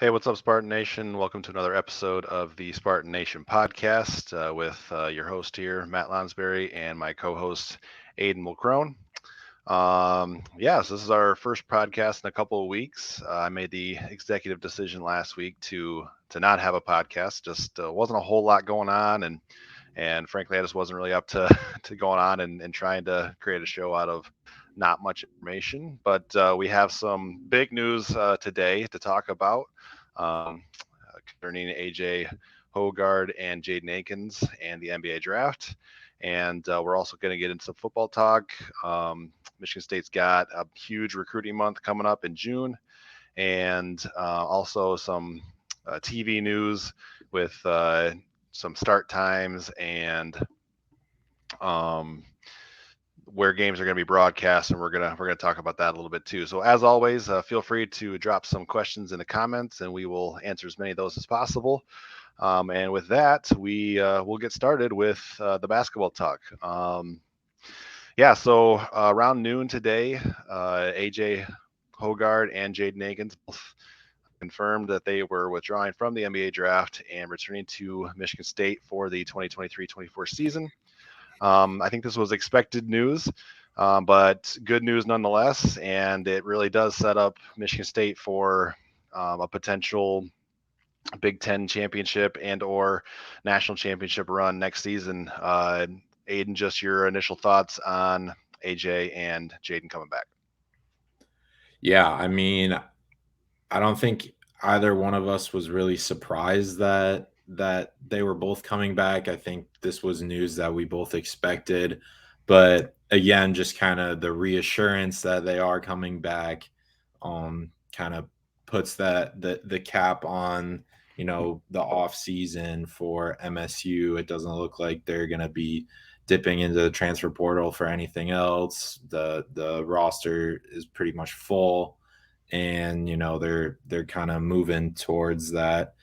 Hey, what's up, Spartan Nation? Welcome to another episode of the Spartan Nation Podcast with your host here, Matt Lonsberry, and my co-host, Aiden Mulcrone. So this is our first podcast in a couple of weeks. I made the executive decision last week to not have a podcast. Just wasn't a whole lot going on, and frankly, I just wasn't really up to to going on and trying to create a show out of not much information. But we have some big news today to talk about concerning A.J. Hoggard and Jaden Akins and the NBA draft. And we're also going to get into some football talk. Michigan State's got a huge recruiting month coming up in June, and also some TV news with some start times and where games are going to be broadcast, and we're gonna talk about that a little bit too. So as always, feel free to drop some questions in the comments, and we will answer as many of those as possible. And with that, we'll get started with the basketball talk. So around noon today, AJ Hoggard and Jaden Akins both confirmed that they were withdrawing from the NBA draft and returning to Michigan State for the 2023-24 season. I think this was expected news, but good news nonetheless, and it really does set up Michigan State for a potential Big Ten championship and or national championship run next season. Aiden, just your initial thoughts on AJ and Jaden coming back. Yeah, I mean, I don't think either one of us was really surprised that they were both coming back. I think this was news that we both expected, but again, just kind of the reassurance that they are coming back kind of puts the cap on, the off season for MSU. It doesn't look like they're going to be dipping into the transfer portal for anything else. The roster is pretty much full, and they're kind of moving towards that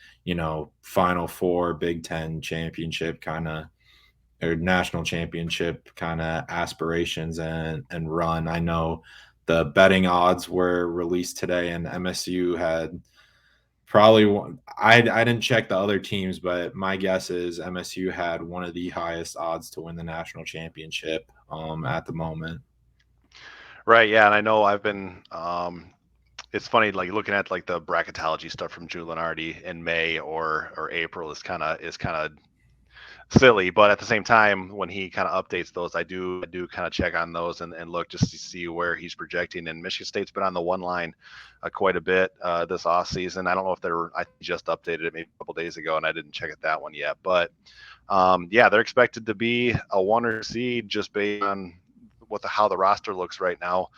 Final Four, Big Ten championship kind of, or national championship kind of aspirations and run. I know the betting odds were released today, and MSU had probably one. I didn't check the other teams, but my guess is MSU had one of the highest odds to win the national championship at the moment. Right. Yeah, and I know I've been. It's funny, like looking at like the bracketology stuff from June Lenardi in May or April is kind of silly, but at the same time, when he kind of updates those, I do kind of check on those and look just to see where he's projecting. And Michigan State's been on the one line quite a bit this off season. I don't know if I just updated it maybe a couple days ago, and I didn't check it that one yet. But they're expected to be a one or seed just based on how the roster looks right now.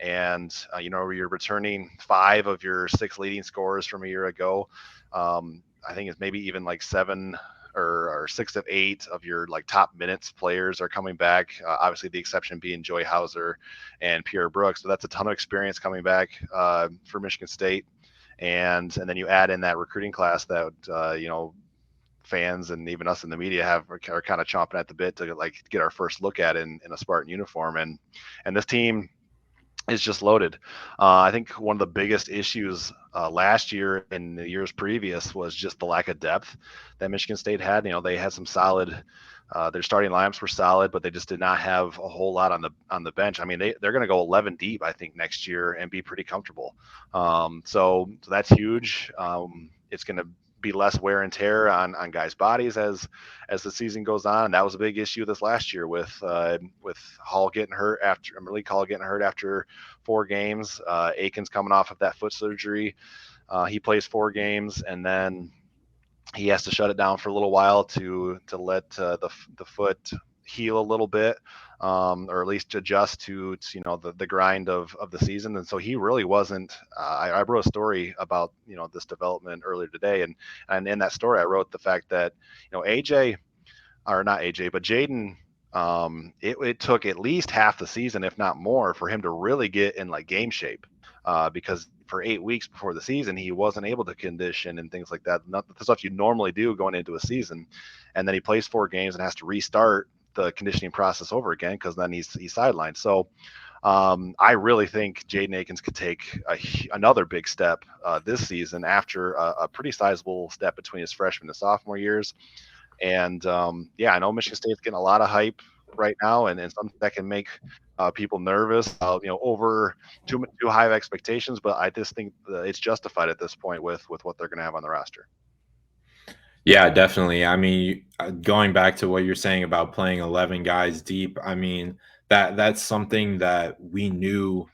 And you're returning 5 of your 6 leading scorers from a year ago. I think it's maybe even like 7 or 6 of 8 of your like top minutes players are coming back. Obviously, the exception being Joy Hauser and Pierre Brooks. So that's a ton of experience coming back for Michigan State. And then you add in that recruiting class that fans and even us in the media are kind of chomping at the bit to like get our first look at in a Spartan uniform. And this team is just loaded. I think one of the biggest issues last year and the years previous was just the lack of depth that Michigan State had. They had some solid. Their starting lineups were solid, but they just did not have a whole lot on the bench. I mean, they're going to go 11 deep, I think, next year and be pretty comfortable. So that's huge. It's going to be less wear and tear on guys' bodies as the season goes on. And that was a big issue this last year with Hall getting hurt Malik Hall getting hurt after 4 games. Akins coming off of that foot surgery. He plays 4 games, and then he has to shut it down for a little while to let the foot heal a little bit, or at least adjust to the grind of the season. And so he really wasn't. I wrote a story about this development earlier today, and in that story I wrote the fact that AJ, or not AJ, but Jaden. It took at least half the season, if not more, for him to really get in like game shape, because for 8 weeks before the season, he wasn't able to condition and things like that. Not the stuff you normally do going into a season. And then he plays 4 games and has to restart the conditioning process over again because then he's sidelined. So I really think Jaden Akins could take another big step this season after a pretty sizable step between his freshman and sophomore years. And yeah, I know Michigan State's getting a lot of hype right now, and something that can make people nervous, over too high of expectations. But I just think it's justified at this point with what they're going to have on the roster. Yeah, definitely. I mean, going back to what you're saying about playing 11 guys deep, I mean, that's something that we knew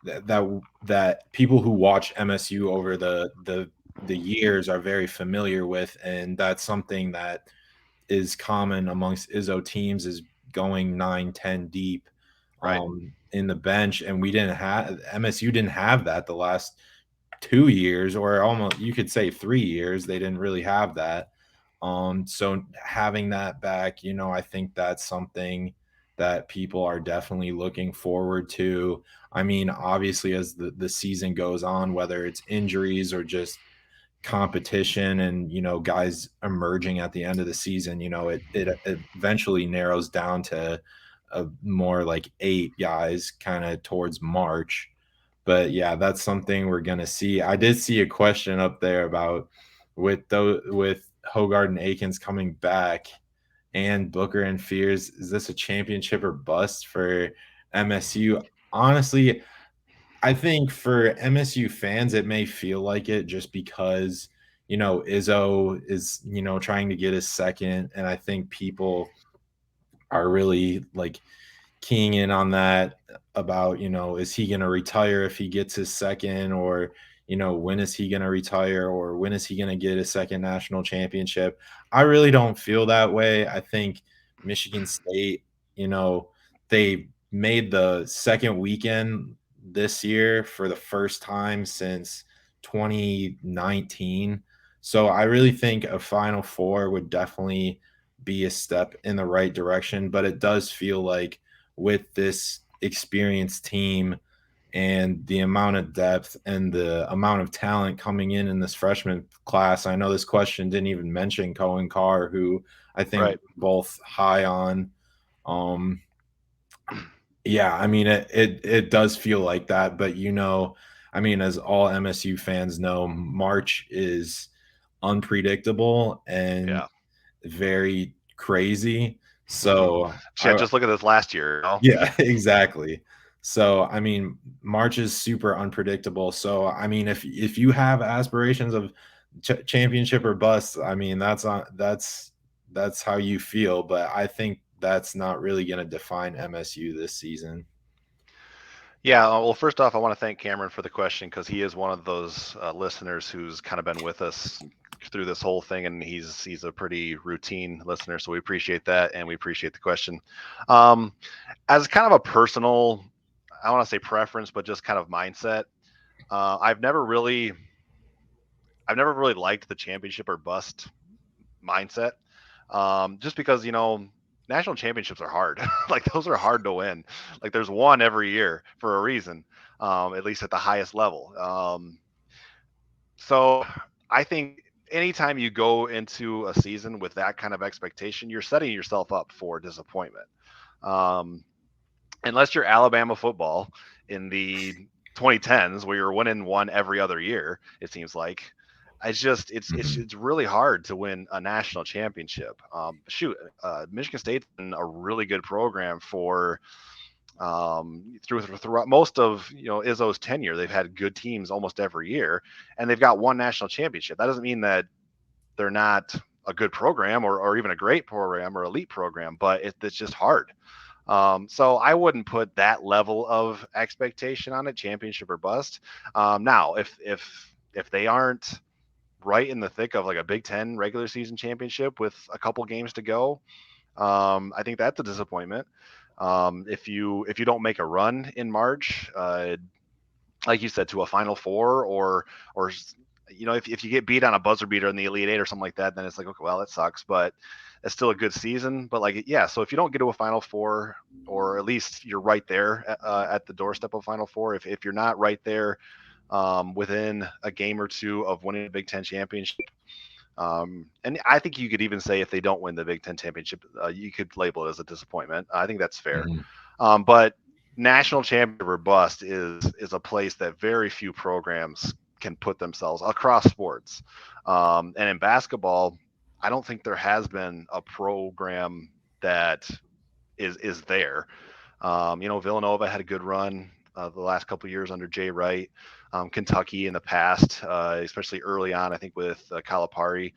that people who watch MSU over the years are very familiar with, and that's something that is common amongst Izzo teams is going 9, 10 deep Right. in the bench, and we didn't have MSU didn't have that the last 2 years, or almost you could say 3 years. They didn't really have that. So having that back, I think that's something that people are definitely looking forward to. I mean, obviously, as the season goes on, whether it's injuries or just competition and guys emerging at the end of the season, it eventually narrows down to a more like 8 guys kind of towards March. But yeah, that's something we're gonna see. I did see a question up there about with Hoggard and Akins coming back and Booker and Fears, is this a championship or bust for MSU? Honestly, I think for MSU fans, it may feel like it just because, Izzo is, trying to get his second. And I think people are really like keying in on that about, is he going to retire if he gets his second, or, when is he going to retire, or when is he going to get his second national championship? I really don't feel that way. I think Michigan State, they made the second weekend this year for the first time since 2019. So I really think a Final Four would definitely be a step in the right direction, but it does feel like with this experienced team and the amount of depth and the amount of talent coming in this freshman class. I know this question didn't even mention Cohen Carr, who I think Right. we're both high on. Um, yeah, I mean it does feel like that, but I mean, as all MSU fans know, March is unpredictable and Yeah. very crazy. So Yeah. Just look at this last year. yeah, exactly. So, I mean, March is super unpredictable. So, I mean, if you have aspirations of championship or bust, I mean, that's how you feel. But I think that's not really going to define MSU this season. Yeah, well, first off, I want to thank Cameron for the question because he is one of those listeners who's kind of been with us through this whole thing, and he's a pretty routine listener, so we appreciate that, and we appreciate the question. Um, as kind of a personal, I don't want to say preference, but just kind of mindset, I've never really liked the championship or bust mindset, just because national championships are hard. Like those are hard to win. Like there's one every year for a reason, at least at the highest level. So I think anytime you go into a season with that kind of expectation, you're setting yourself up for disappointment. Um, unless you're Alabama football in the 2010s where you're winning one every other year, it seems like. Mhm. It's really hard to win a national championship. Michigan State's been a really good program for throughout most of Izzo's tenure. They've had good teams almost every year, and they've got one national championship. That doesn't mean that they're not a good program or even a great program or elite program, but it's just hard. So I wouldn't put that level of expectation on it, championship or bust. Now, if they aren't right in the thick of like a Big Ten regular season championship with a couple games to go, I think that's a disappointment. If you don't make a run in March, like you said, to a Final Four or if you get beat on a buzzer beater in the Elite Eight or something like that, then it's like, okay, well, that sucks, but it's still a good season. But like, yeah, so if you don't get to a Final Four, or at least you're right there at the doorstep of Final Four, if you're not right there within a game or two of winning a Big Ten championship, and I think you could even say if they don't win the Big Ten championship, you could label it as a disappointment. I think that's fair. Mhm. But national championship or bust is a place that very few programs can put themselves across sports. And in basketball, I don't think there has been a program that is there. Villanova had a good run the last couple of years under Jay Wright. Kentucky in the past, especially early on, I think with Calipari,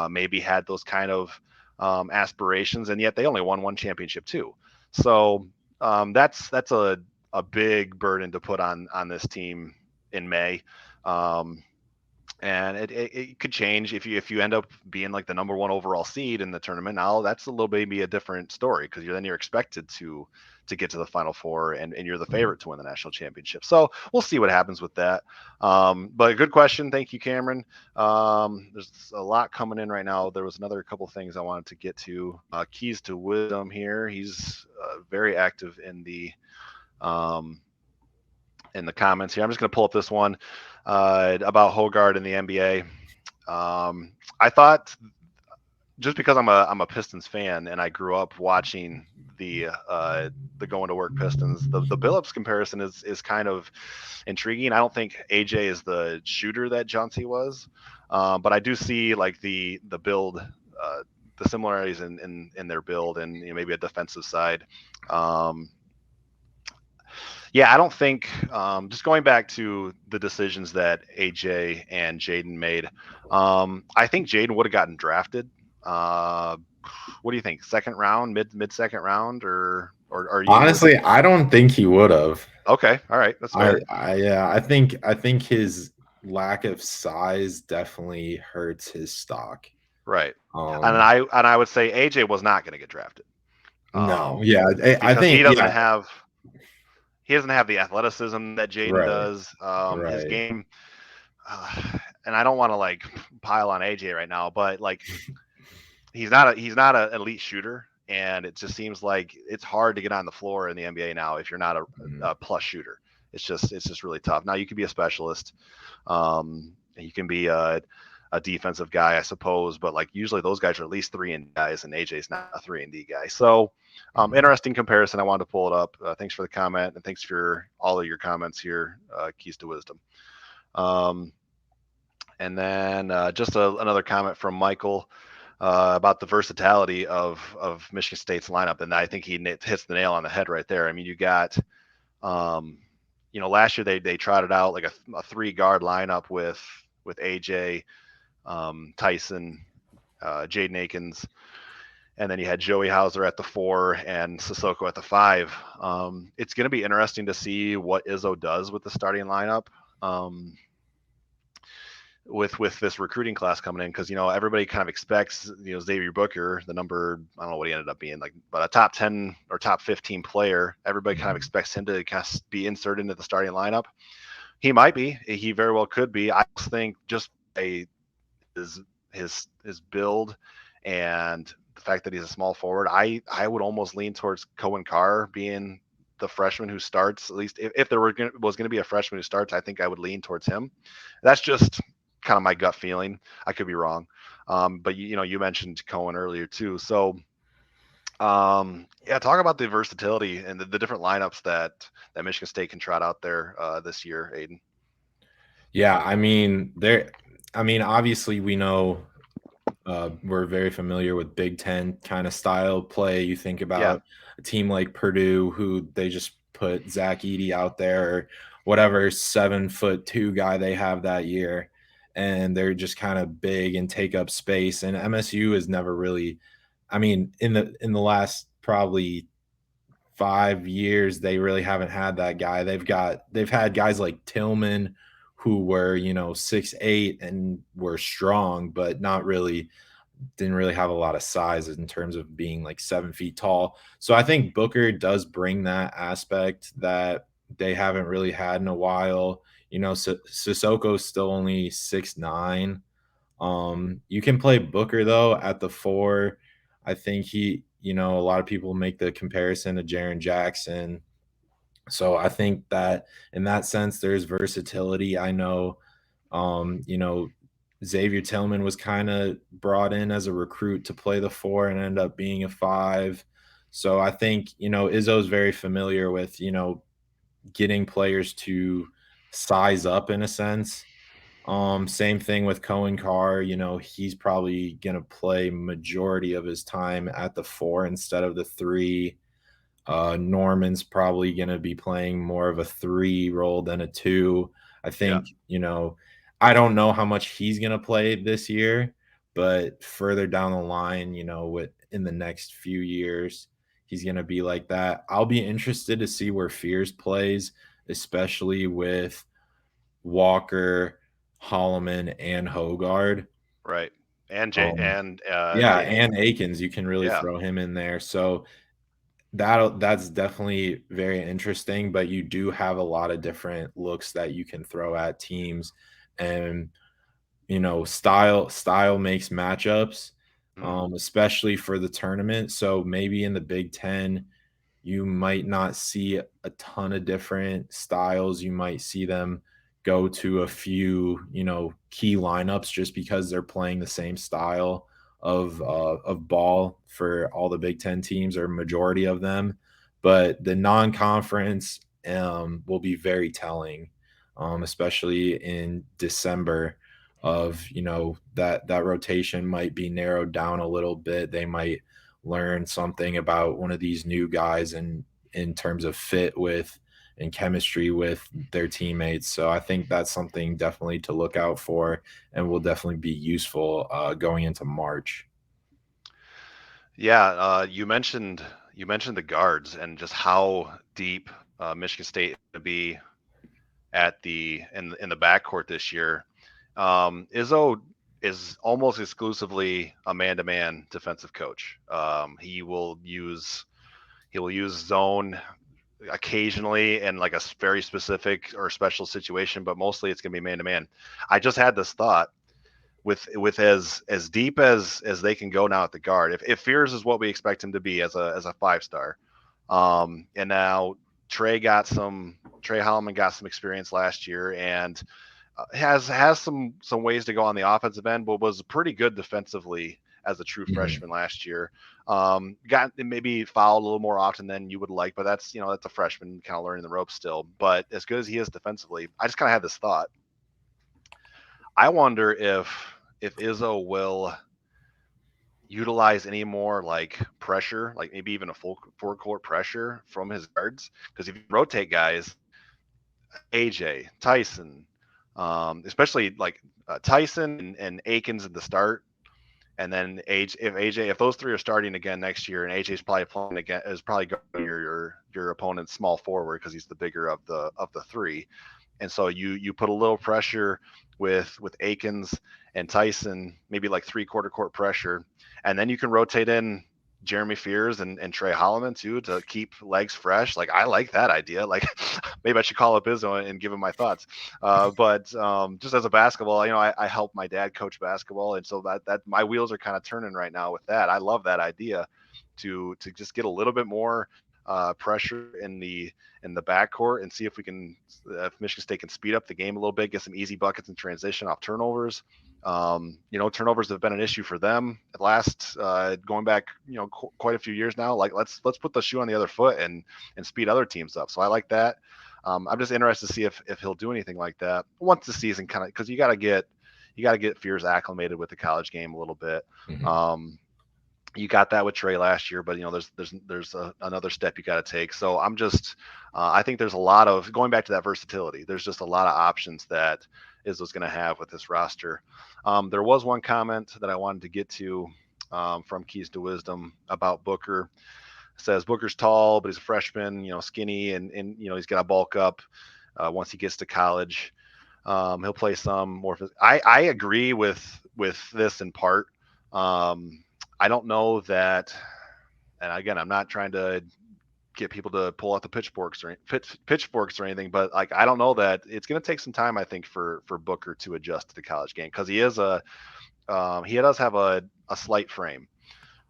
maybe had those kind of aspirations, and yet they only won one championship too. So that's a big burden to put on this team in May. Um, and it could change if you end up being like the number one overall seed in the tournament. Now that's a little maybe a different story because you're expected to get to the Final Four and you're the favorite to win the national championship. So we'll see what happens with that. But a good question, thank you, Cameron. There's a lot coming in right now. There was another couple things I wanted to get to. Keys to Wisdom here. He's very active in the comments here. I'm just going to pull up this one about Hoggard in the NBA. I thought just because I'm a Pistons fan and I grew up watching the going to work Pistons, the Billups comparison is kind of intriguing. I don't think AJ is the shooter that Chauncey was, but I do see like the build. The similarities in their build and maybe a defensive side. Yeah, I don't think just going back to the decisions that AJ and Jaden made, I think Jaden would have gotten drafted. Uh, what do you think? Second round, mid second round, or are you with? Honestly, I don't think he would have. Okay, all right, that's fair. Yeah, I think his lack of size definitely hurts his stock. Right, Um, and I would say AJ was not going to get drafted. no, yeah, I Because think yeah, he doesn't have the athleticism that Jaden right, does. His right. game, and I don't want to like pile on AJ right now, but like he's not an elite shooter, and it just seems like it's hard to get on the floor in the NBA now if you're not a plus shooter. It's just really tough. Now you can be a specialist, you can be a defensive guy, I suppose, but like usually those guys are at least 3-and-D guys, and AJ's not a 3-and-D guy. So interesting comparison. I wanted to pull it up. Thanks for the comment, and thanks for all of your comments here. Keys to Wisdom. And then just another comment from Michael about the versatility of Michigan State's lineup, and I think he hits the nail on the head right there. I mean, you got, last year they trotted out like a 3-guard lineup with AJ, Tyson, Jaden Akins, and then you had Joey Hauser at the 4 and Sissoko at the 5. It's going to be interesting to see what Izzo does with the starting lineup. With this recruiting class coming in, because everybody kind of expects Xavier Booker, the number, I don't know what he ended up being, like, but a top 10 or top 15 player. Everybody kind of expects him to kind of be inserted into the starting lineup. He might be. He very well could be. I just think just his build and the fact that he's a small forward, I would almost lean towards Cohen Carr being the freshman who starts. At least if there was going to be a freshman who starts, I think I would lean towards him. That's just kind of my gut feeling. I could be wrong. But you mentioned Cohen earlier too. So yeah, talk about the versatility and the different lineups that Michigan State can trot out there this year, Aiden. Yeah, obviously we know we're very familiar with Big Ten kind of style play. You think about a team like Purdue, who they just put Zach Edey out there, or whatever 7'2" guy they have that year, and they're just kind of big and take up space. And MSU is never really, in the last probably 5 years, they really haven't had that guy. They've had guys like Tillman, who were 6'8" and were strong, but didn't really have a lot of size in terms of being like 7 feet tall. So I think Booker does bring that aspect that they haven't really had in a while. Sissoko's still only 6'9". You can play Booker though at the 4. I think a lot of people make the comparison to Jaren Jackson. So I think that in that sense, there's versatility. I know, Xavier Tillman was kind of brought in as a recruit to play the 4 and ended up being a 5. So I think, Izzo's very familiar with, getting players to size up in a sense. Same thing with Cohen Carr. He's probably gonna play majority of his time at the 4 instead of the 3. Norman's probably going to be playing more of a 3 role than a 2. I Yeah. think, I don't know how much he's going to play this year, but further down the line, with in the next few years, he's going to be like that. I'll be interested to see where Fears plays, especially with Walker, Holloman, and Hoggard. Right. And Um, yeah, Jaden and Akins. Akins, you can really Yeah. throw him in there. So that's definitely very interesting, but you do have a lot of different looks that you can throw at teams, and style makes matchups, Mm. especially for the tournament. So maybe in the Big Ten, you might not see a ton of different styles. You might see them go to a few, key lineups just because they're playing the same style of ball for all the Big Ten teams or majority of them. But the non-conference will be very telling, especially in December. Of that rotation might be narrowed down a little bit. They might learn something about one of these new guys and in terms of fit with and chemistry with their teammates. So I think that's something definitely to look out for and will definitely be useful going into March. Yeah. You mentioned the guards and just how deep Michigan State is going to be at in the backcourt this year. Izzo is almost exclusively a man-to-man defensive coach. He will use zone occasionally in like a very specific or special situation, but mostly it's going to be man-to-man. I just had this thought with as deep as they can go now at the guard. If Fears is what we expect him to be as a 5-star, and now Trey Holloman got some experience last year and has some ways to go on the offensive end, but was pretty good defensively as a true Mhm. freshman last year. Got maybe fouled a little more often than you would like, but that's a freshman kind of learning the ropes still. But as good as he is defensively, I just kind of had this thought. I wonder if Izzo will utilize any more like pressure, like maybe even a full court pressure from his guards. Because if you rotate guys, AJ, Tyson, especially like Tyson and Akins at the start, and then if those three are starting again next year, and AJ's probably playing again, is probably going your opponent's small forward because he's the bigger of the three, and so you put a little pressure with Akins and Tyson, maybe like 3/4 court pressure, and then you can rotate in Jeremy Fears and Trey Holloman too to keep legs fresh. Like I like that idea. Like maybe I should call up Izzo and give him my thoughts. But just as a basketball, I help my dad coach basketball, and so that my wheels are kind of turning right now with that. I love that idea to just get a little bit more pressure in the backcourt and see if Michigan State can speed up the game a little bit, get some easy buckets in transition off turnovers. Turnovers have been an issue for them at last, going back, quite a few years now. Like let's put the shoe on the other foot and speed other teams up. So I like that. I'm just interested to see if he'll do anything like that once the season kind of, because you got to get Fears acclimated with the college game a little bit. Mhm. You got that with Trey last year, but there's another step you got to take. So I think there's a lot of going back to that versatility. There's just a lot of options that Izzo's going to have with this roster. There was one comment that I wanted to get to from Keys to Wisdom about Booker. It says Booker's tall, but he's a freshman, skinny, and he's got to bulk up once he gets to college. He'll play some more. I agree with this in part. I don't know that, and again, I'm not trying to get people to pull out the pitchforks or anything, but like I don't know that it's going to take some time. I think for Booker to adjust to the college game because he does have a slight frame.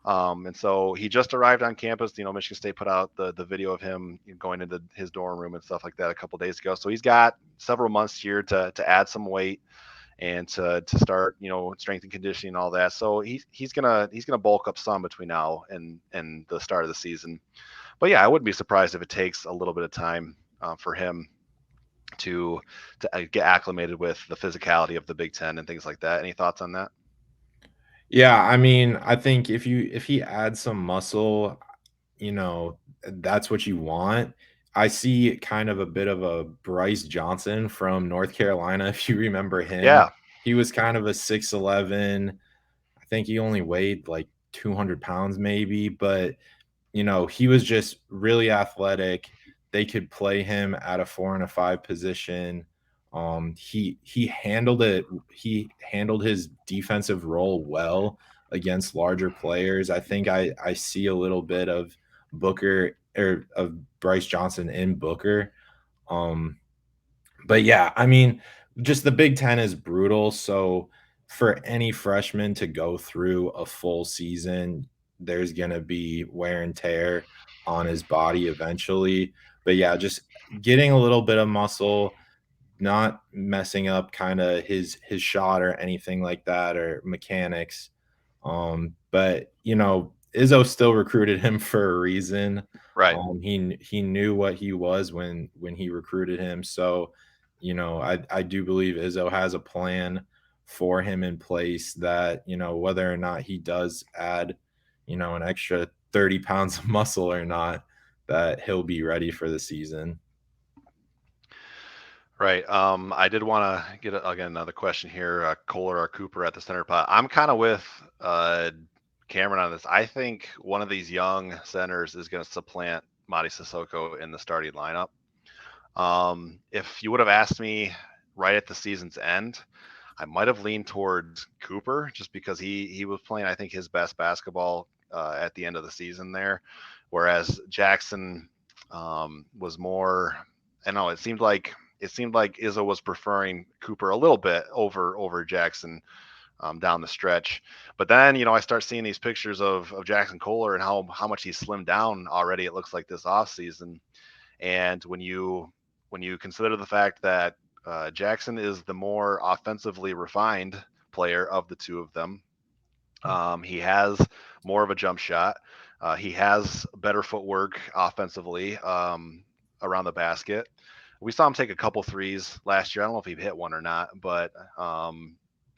And so he just arrived on campus. Michigan State put out the video of him going into his dorm room and stuff like that a couple days ago. So he's got several months here to add some weight and to start, strength and conditioning and all that. So he's gonna bulk up some between now and the start of the season. But yeah, I wouldn't be surprised if it takes a little bit of time for him to get acclimated with the physicality of the Big Ten and things like that. Any thoughts on that? Yeah, I mean, I think if he adds some muscle, you know, that's what you want. I see kind of a bit of a Bryce Johnson from North Carolina, if you remember him. Yeah, He was kind of a 6'11". I think he only weighed like 200 pounds maybe, but he was just really athletic. They could play him at a 4 and a 5 position. He handled it. He handled his defensive role well against larger players. I think I see a little bit of Booker or of Bryce Johnson in Booker. Um, but yeah, I mean, just the Big Ten is brutal. So for any freshman to go through a full season, there's going to be wear and tear on his body eventually. But yeah, just getting a little bit of muscle, not messing up kind of his shot or anything like that or mechanics. But Izzo still recruited him for a reason. right. He knew what he was when he recruited him. So, I do believe Izzo has a plan for him in place that, whether or not he does add, an extra 30 pounds of muscle or not, that he'll be ready for the season. Right. I did want to get again another question here. Kohler or Cooper at the center pot. I'm kind of with Cameron on this. I think one of these young centers is going to supplant Madi Sissoko in the starting lineup. If you would have asked me right at the season's end, I might have leaned towards Cooper just because he was playing, I think, his best basketball at the end of the season there, whereas Jackson was more. I don't know. It seemed like Izzo was preferring Cooper a little bit over Jackson down the stretch. But then, I start seeing these pictures of Jackson Kohler and how much he's slimmed down already. It looks like this offseason. And when you consider the fact that Jackson is the more offensively refined player of the two of them, he has more of a jump shot. He has better footwork offensively around the basket. We saw him take a couple threes last year. I don't know if he hit one or not, but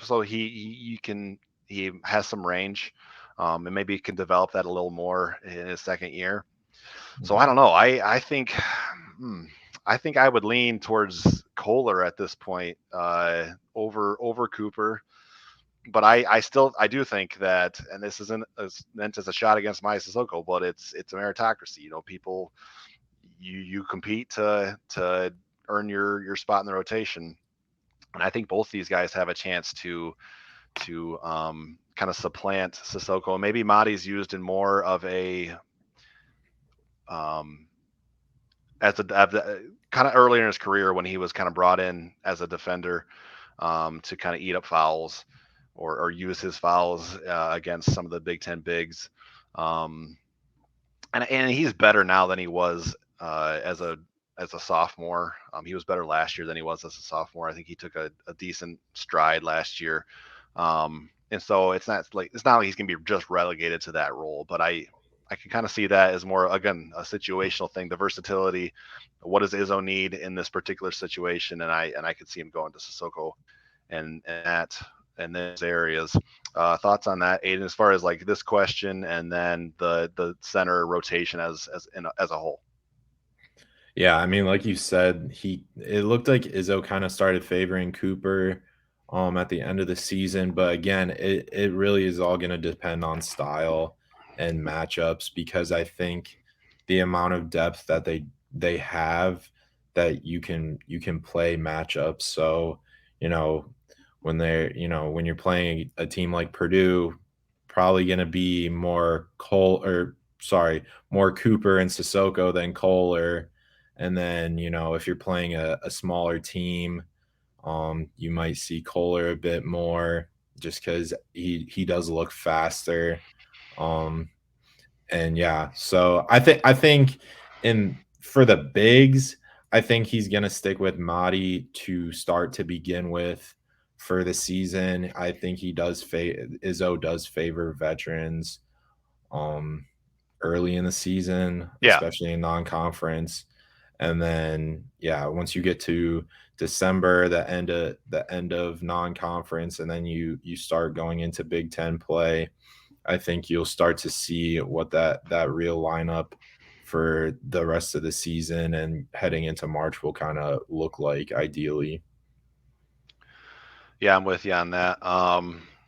so he has some range, and maybe he can develop that a little more in his second year. So I don't know. I think I would lean towards Kohler at this point over Cooper, but I do think that, and this isn't meant as a shot against Maya Sissoko, but it's a meritocracy. People you compete to earn your spot in the rotation, and I think both these guys have a chance to kind of supplant Sissoko. Maybe Madi's used in more of a um, as a kind of earlier in his career when he was kind of brought in as a defender to kind of eat up fouls or use his fouls against some of the Big Ten bigs. Um, and he's better now than he was as a sophomore. He was better last year than he was as a sophomore. I think he took a decent stride last year. And so it's not like he's gonna be just relegated to that role, but I can kind of see that as more, again, a situational thing, the versatility. What does Izzo need in this particular situation? And I could see him going to Sissoko and those areas. Thoughts on that, Aiden, as far as like this question and then the center rotation as a whole? Yeah, I mean, like you said, it looked like Izzo kind of started favoring Cooper at the end of the season, but again, it really is all going to depend on style and matchups because I think the amount of depth that they have that you can play matchups. So, you know, when you're playing a team like Purdue, probably going to be more Cooper and Sissoko than Kohler. And then, if you're playing a smaller team, you might see Kohler a bit more just because he does look faster. Um, and yeah, so I think in for the bigs, I think he's gonna stick with Madi to start to begin with. for the season. I think Izzo does favor veterans um early in the season, Yeah. especially in non-conference. And then yeah, once you get to December, the end of non-conference, and then you start going into Big Ten play, I think you'll start to see what that real lineup for the rest of the season and heading into March will kind of look like ideally. Yeah, I'm with you on that.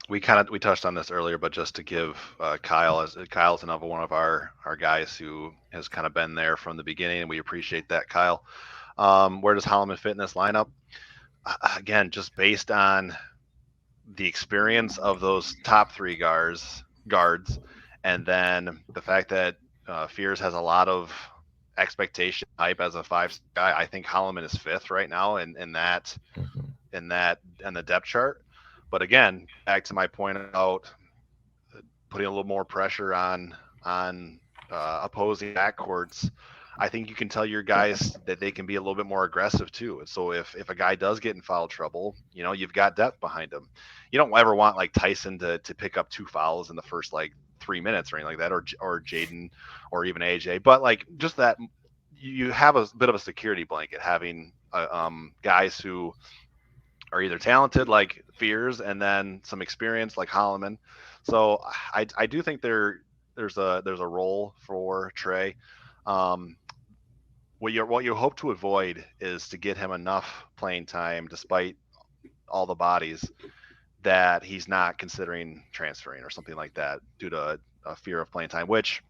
We touched on this earlier, but just to give Kyle, as Kyle's another one of our guys who has kind of been there from the beginning, and we appreciate that, Kyle. Where does Holloman fit in this lineup? Again, just based on the experience of those top three guards, and then the fact that Fears has a lot of expectation hype as a five guy. I think Holloman is fifth right now Mhm. in the depth chart. But again, back to my point about putting a little more pressure on opposing backcourts. I think you can tell your guys that they can be a little bit more aggressive too. So if a guy does get in foul trouble, you've got depth behind him. You don't ever want like Tyson to pick up two fouls in the first like 3 minutes or anything like that, or Jaden or even AJ. But like just that you have a bit of a security blanket having guys who are either talented like Fears and then some experience like Holloman. So I do think there's a role for Trey. Um, what you hope to avoid is to get him enough playing time, despite all the bodies, that he's not considering transferring or something like that due to a fear of playing time. Which,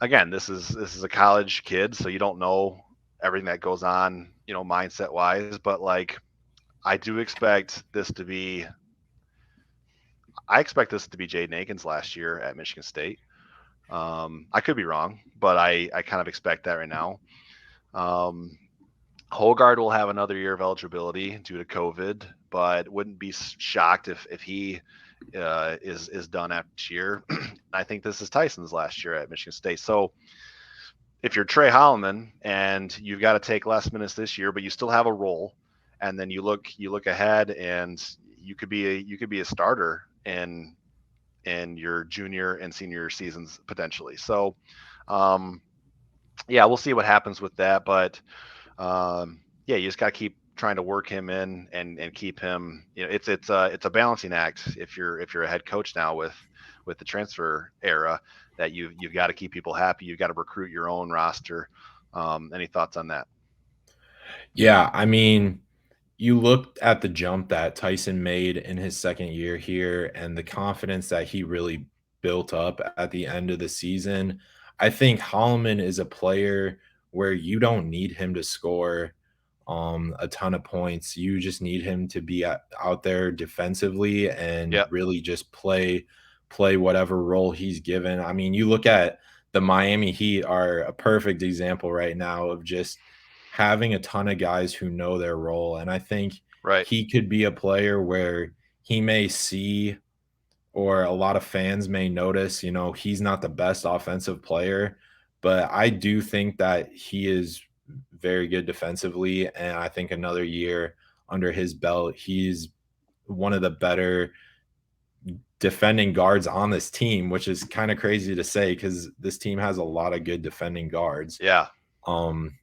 again, this is a college kid, so you don't know everything that goes on, mindset wise. But like, I do expect this to be. I expect this to be Jaden Akins last year at Michigan State. I could be wrong, but I kind of expect that right now. Um, Hoggard will have another year of eligibility due to COVID, but wouldn't be shocked if he is done after this year. I think this is Tyson's last year at Michigan State. So if you're Trey Holloman and you've got to take less minutes this year, but you still have a role, and then you look ahead and you could be a starter in your junior and senior seasons potentially. So um, yeah, we'll see what happens with that, but yeah, you just got to keep trying to work him in and keep him. It's a balancing act if you're a head coach now with the transfer era, that you've got to keep people happy. You've got to recruit your own roster. Any thoughts on that? Yeah, I mean, you looked at the jump that Tyson made in his second year here and the confidence that he really built up at the end of the season. I think Holloman is a player where you don't need him to score a ton of points. You just need him to be out there defensively and Yeah, really just play whatever role he's given. I mean, you look at the Miami Heat are a perfect example right now of just having a ton of guys who know their role. And I think right. he could be a player where he may see, or a lot of fans may notice, he's not the best offensive player, but I do think that he is very good defensively. And I think another year under his belt, he's one of the better defending guards on this team, which is kind of crazy to say because this team has a lot of good defending guards. Yeah, Um,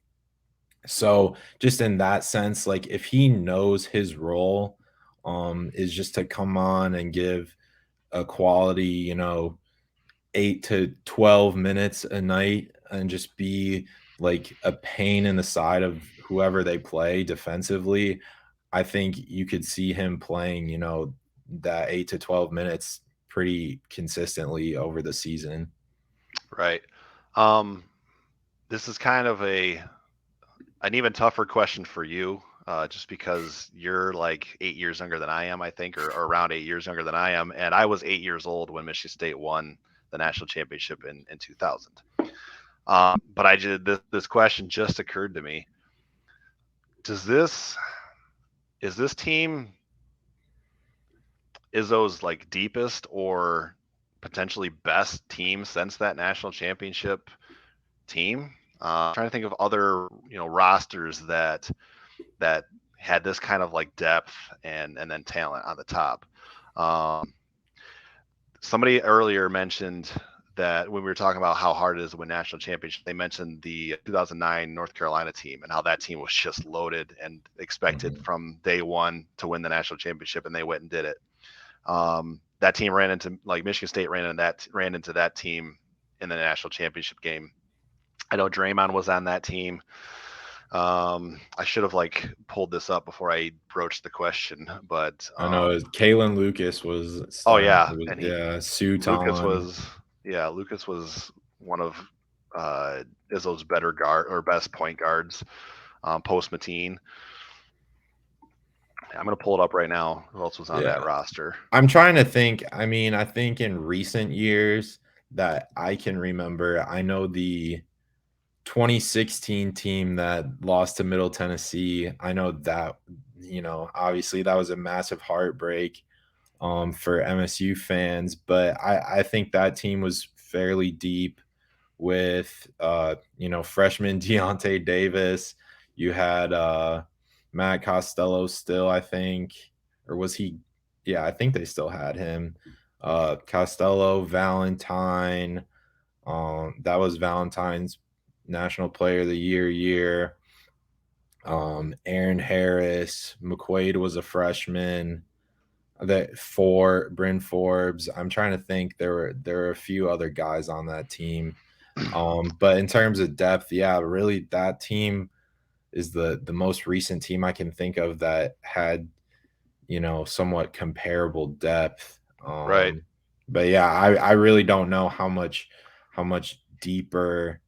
so just in that sense, like if he knows his role, is just to come on and give a quality, 8 to 12 minutes a night and just be like a pain in the side of whoever they play defensively, I think you could see him playing, that 8 to 12 minutes pretty consistently over the season. right. Um, this is kind of an even tougher question for you, just because you're like 8 years younger than I am, I think, or around 8 years younger than I am, and I was 8 years old when Michigan State won the national championship in 2000. But this question just occurred to me. Does this is this team Izzo's like deepest or potentially best team since that national championship team? Trying to think of other rosters that had this kind of like depth and then talent on the top. Um, Somebody earlier mentioned that when we were talking about how hard it is to win national championship, they mentioned the 2009 North Carolina team and how that team was just loaded and expected Mhm. from day one to win the national championship, and they went and did it. That team ran into like Michigan State ran into that team in the national championship game. I know Draymond was on that team. I should have like pulled this up before I broached the question, but I know Kalen Lucas was oh starting. yeah, It was, and he yeah, Lucas Suton. was Lucas was one of Izzo's better guard or best point guards, post Mateen. I'm gonna pull it up right now. Who else was on that Yeah. roster? I'm trying to think. I mean, I think in recent years that I can remember, I know the 2016 team that lost to Middle Tennessee. I know that, obviously that was a massive heartbreak for MSU fans, but I think that team was fairly deep with freshman Deontay Davis. You had Matt Costello still, I think, or was he? Yeah, I think they still had him. Costello, Valentine. That was Valentine's National Player of the Year. Aaron Harris, McQuaid was a freshman. That for Bryn Forbes. I'm trying to think. There were a few other guys on that team. But in terms of depth, yeah, really that team is the most recent team I can think of that had, somewhat comparable depth. Right. But yeah, I really don't know how much deeper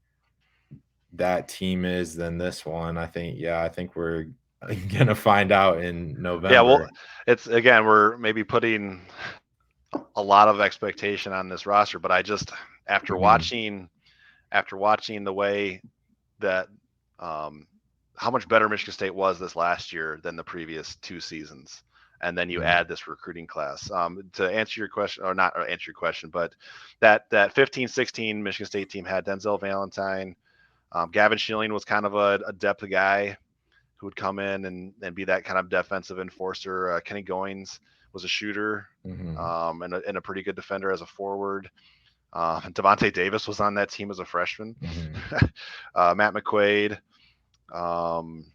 that team is than this one. I think we're gonna find out in Yeah. Well, November. it's again we're maybe putting a lot of expectation on this roster, but I just after Mhm, watching after watching the way that um, how much better Michigan State was this last year than the previous two seasons. And then you mhm, add this recruiting class. To answer your question, or not answer your question, but that 15-16 Michigan State team had Denzel Valentine. Gavin Schilling was kind of a depth guy who would come in and be that kind of defensive enforcer. Kenny Goins was a shooter, mhm, and a pretty good defender as a forward. Devontae Davis was on that team as a freshman. mhm. Matt McQuaid, um,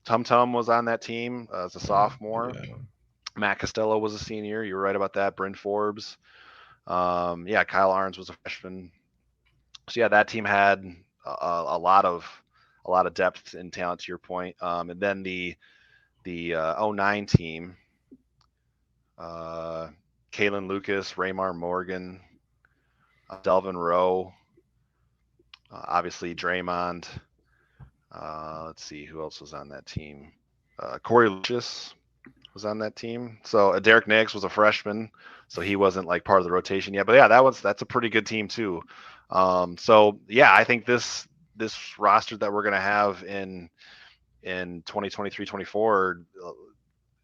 Tum Tum was on that team as a sophomore. Yeah. Matt Costello was a senior. You were right about that. Bryn Forbes. Yeah, Kyle Arns was a freshman. So yeah, that team had a lot of depth and talent to your point. And then the 09 team, uh, Kalen Lucas, Raymar Morgan, Delvin Rowe, obviously Draymond. Let's see who else was on that team. Corey Lucius was on that team. So Derek Nix was a freshman, so he wasn't like part of the rotation yet. But yeah, that's a pretty good team too. So yeah, I think this roster that we're gonna have in 2023-24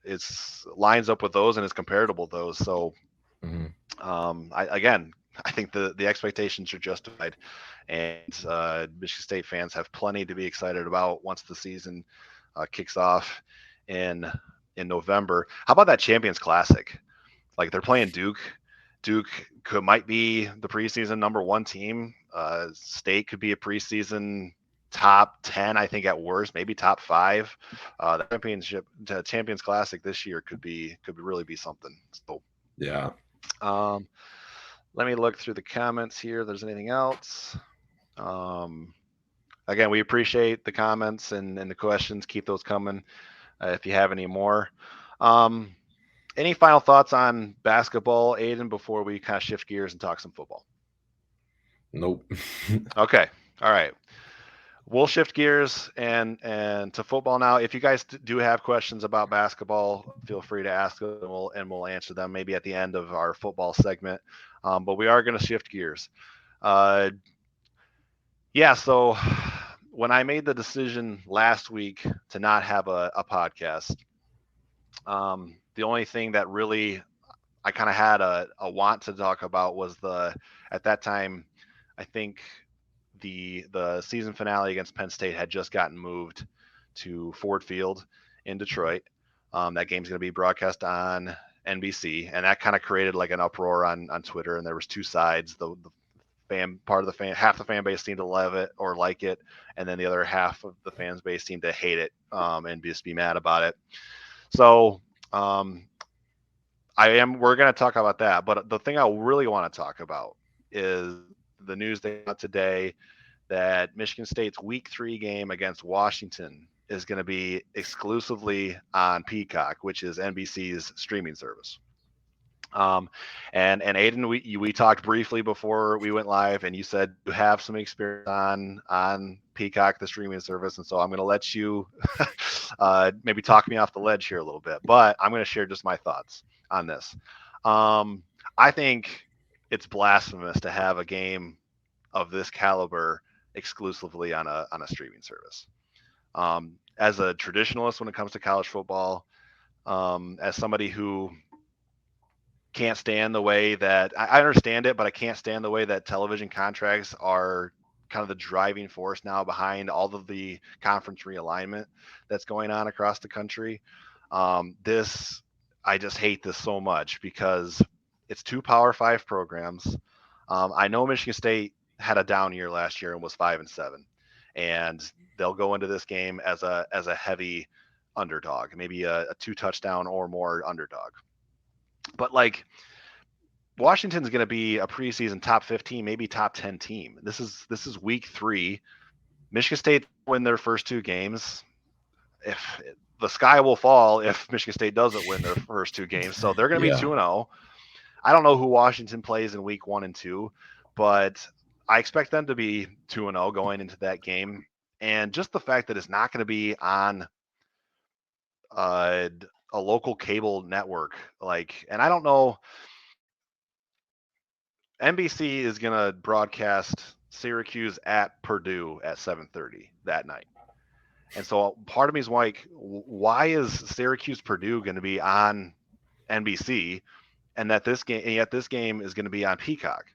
is lines up with those and is comparable to those. So Mhm. I think the expectations are justified, and Michigan State fans have plenty to be excited about once the season kicks off in in November. How about that Champions Classic? Like they're playing Duke. Duke might be the preseason number one team. State could be a preseason top 10, I think at worst, maybe top five. The Champions Classic this year could really be something. So Yeah. um, let me look through the comments here. If there's anything else. Um, Again, we appreciate the comments and the questions. Keep those coming if you have any more. Um, any final thoughts on basketball, Aiden, before we kind of shift gears and talk some football? Nope. Okay. All right. We'll shift gears and to football now. If you guys do have questions about basketball, feel free to ask them and we'll answer them maybe at the end of our football segment. But we are going to shift gears. Uh, yeah. So when I made the decision last week to not have a podcast, the only thing that really I kind of had a want to talk about was at that time, I think the season finale against Penn State had just gotten moved to Ford Field in Detroit. That game's going to be broadcast on NBC, and that kind of created like an uproar on Twitter. And there was two sides. The fan part of the fan, half the fan base seemed to love it or like it, and then the other half of the fans base seemed to hate it, and just be mad about it. So we're going to talk about that, but the thing I really want to talk about is the news they got today that Michigan State's Week 3 game against Washington is going to be exclusively on Peacock, which is NBC's streaming service. And Aiden, we talked briefly before we went live, and you said you have some experience on Peacock, the streaming service, and so I'm going to let you maybe talk me off the ledge here a little bit, but I'm going to share just my thoughts on this. I think it's blasphemous to have a game of this caliber exclusively on a streaming service. As a traditionalist when it comes to college football, as somebody who can't stand the way that I understand it, but I can't stand the way that television contracts are kind of the driving force now behind all of the conference realignment that's going on across the country. This I just hate this so much because it's two Power Five programs. I know Michigan State had a down year last year and was 5-7, and they'll go into this game as a heavy underdog, maybe a 2 touchdown or more underdog. But like Washington's going to be a preseason top 15, maybe top 10 team. This is week 3. Michigan State win their first 2 games. If the sky will fall if Michigan State doesn't win their first 2 games, so they're going to be 2-0. I don't know who Washington plays in week 1 and 2, but I expect them to be 2-0 going into that game. And just the fact that it's not going to be on a local cable network, and I don't know, NBC is going to broadcast Syracuse at Purdue at 7:30 that night. And so part of me is like, why is Syracuse Purdue going to be on NBC and yet this game is going to be on Peacock?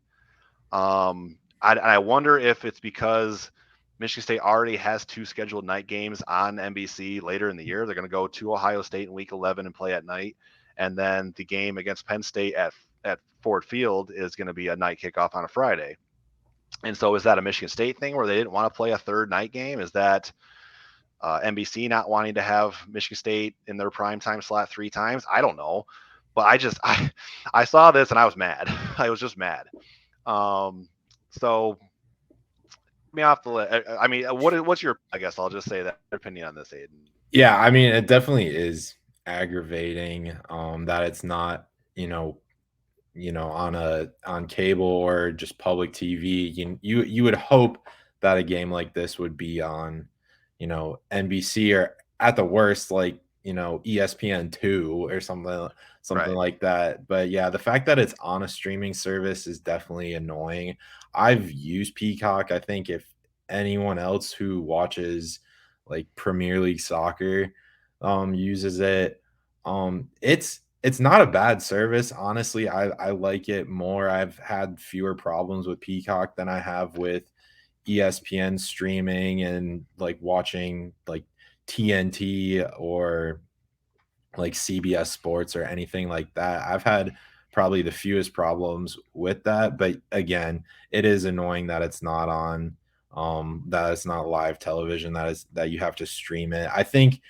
I wonder if it's because Michigan State already has 2 scheduled night games on NBC later in the year. They're going to go to Ohio State in week 11 and play at night. And then the game against Penn State at Ford Field is going to be a night kickoff on a Friday. And so is that a Michigan State thing where they didn't want to play a third night game? Is that NBC not wanting to have Michigan State in their primetime slot 3 times? I don't know. But I saw this and I was mad. I was just mad. So me off the list. I mean, what's your? I guess I'll just say that opinion on this, Aiden. Yeah, I mean, it definitely is aggravating that it's not, on cable or just public TV. You would hope that a game like this would be on, NBC or at the worst, like, ESPN2 or something Right. like that. But yeah, the fact that it's on a streaming service is definitely annoying. I've used Peacock. I think if anyone else who watches like Premier League soccer uses it, it's not a bad service. Honestly, I like it more. I've had fewer problems with Peacock than I have with ESPN streaming and like watching like TNT or like CBS Sports or anything like that. I've had probably the fewest problems with that, but again, it is annoying that it's not on that it's not live television, that you have to stream it. I think,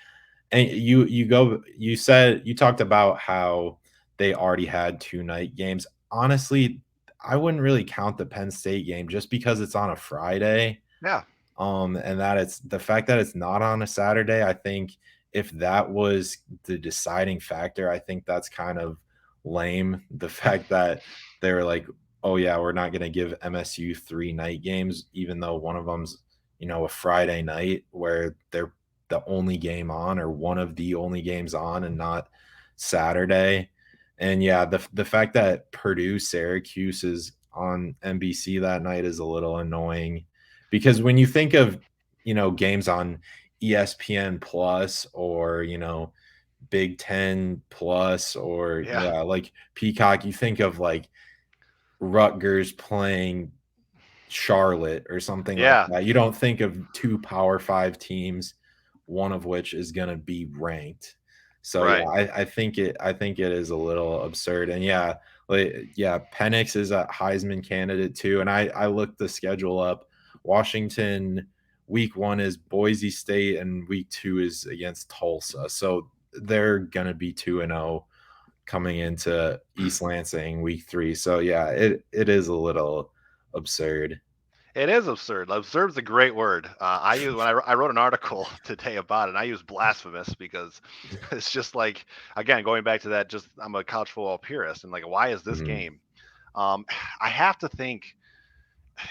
and you talked about how they already had 2 night games. Honestly, I wouldn't really count the Penn State game just because it's on a Friday. Yeah. And that it's the fact that it's not on a Saturday. I think if that was the deciding factor, I think that's kind of lame. The fact that they were like, oh yeah, we're not going to give MSU 3 night games, even though one of them's, a Friday night where they're the only game on or one of the only games on and not Saturday. And yeah, the fact that Purdue Syracuse is on NBC that night is a little annoying because when you think of, games on ESPN Plus or, Big Ten Plus or like Peacock, you think of like Rutgers playing Charlotte or something like that. You don't think of 2 Power 5 teams one of which is going to be ranked. So yeah, Right. I think it is a little absurd. And yeah, yeah, Penix is a Heisman candidate too. And I looked the schedule up. Washington week 1 is Boise State and week 2 is against Tulsa. So they're gonna be 2-0 coming into East Lansing week 3. So yeah, it is a little absurd. It is absurd. Absurd is a great word. I wrote an article today about it. And I use blasphemous because it's just like, again, going back to that. Just I'm a college football purist, and like, why is this Mhm. game? I have to think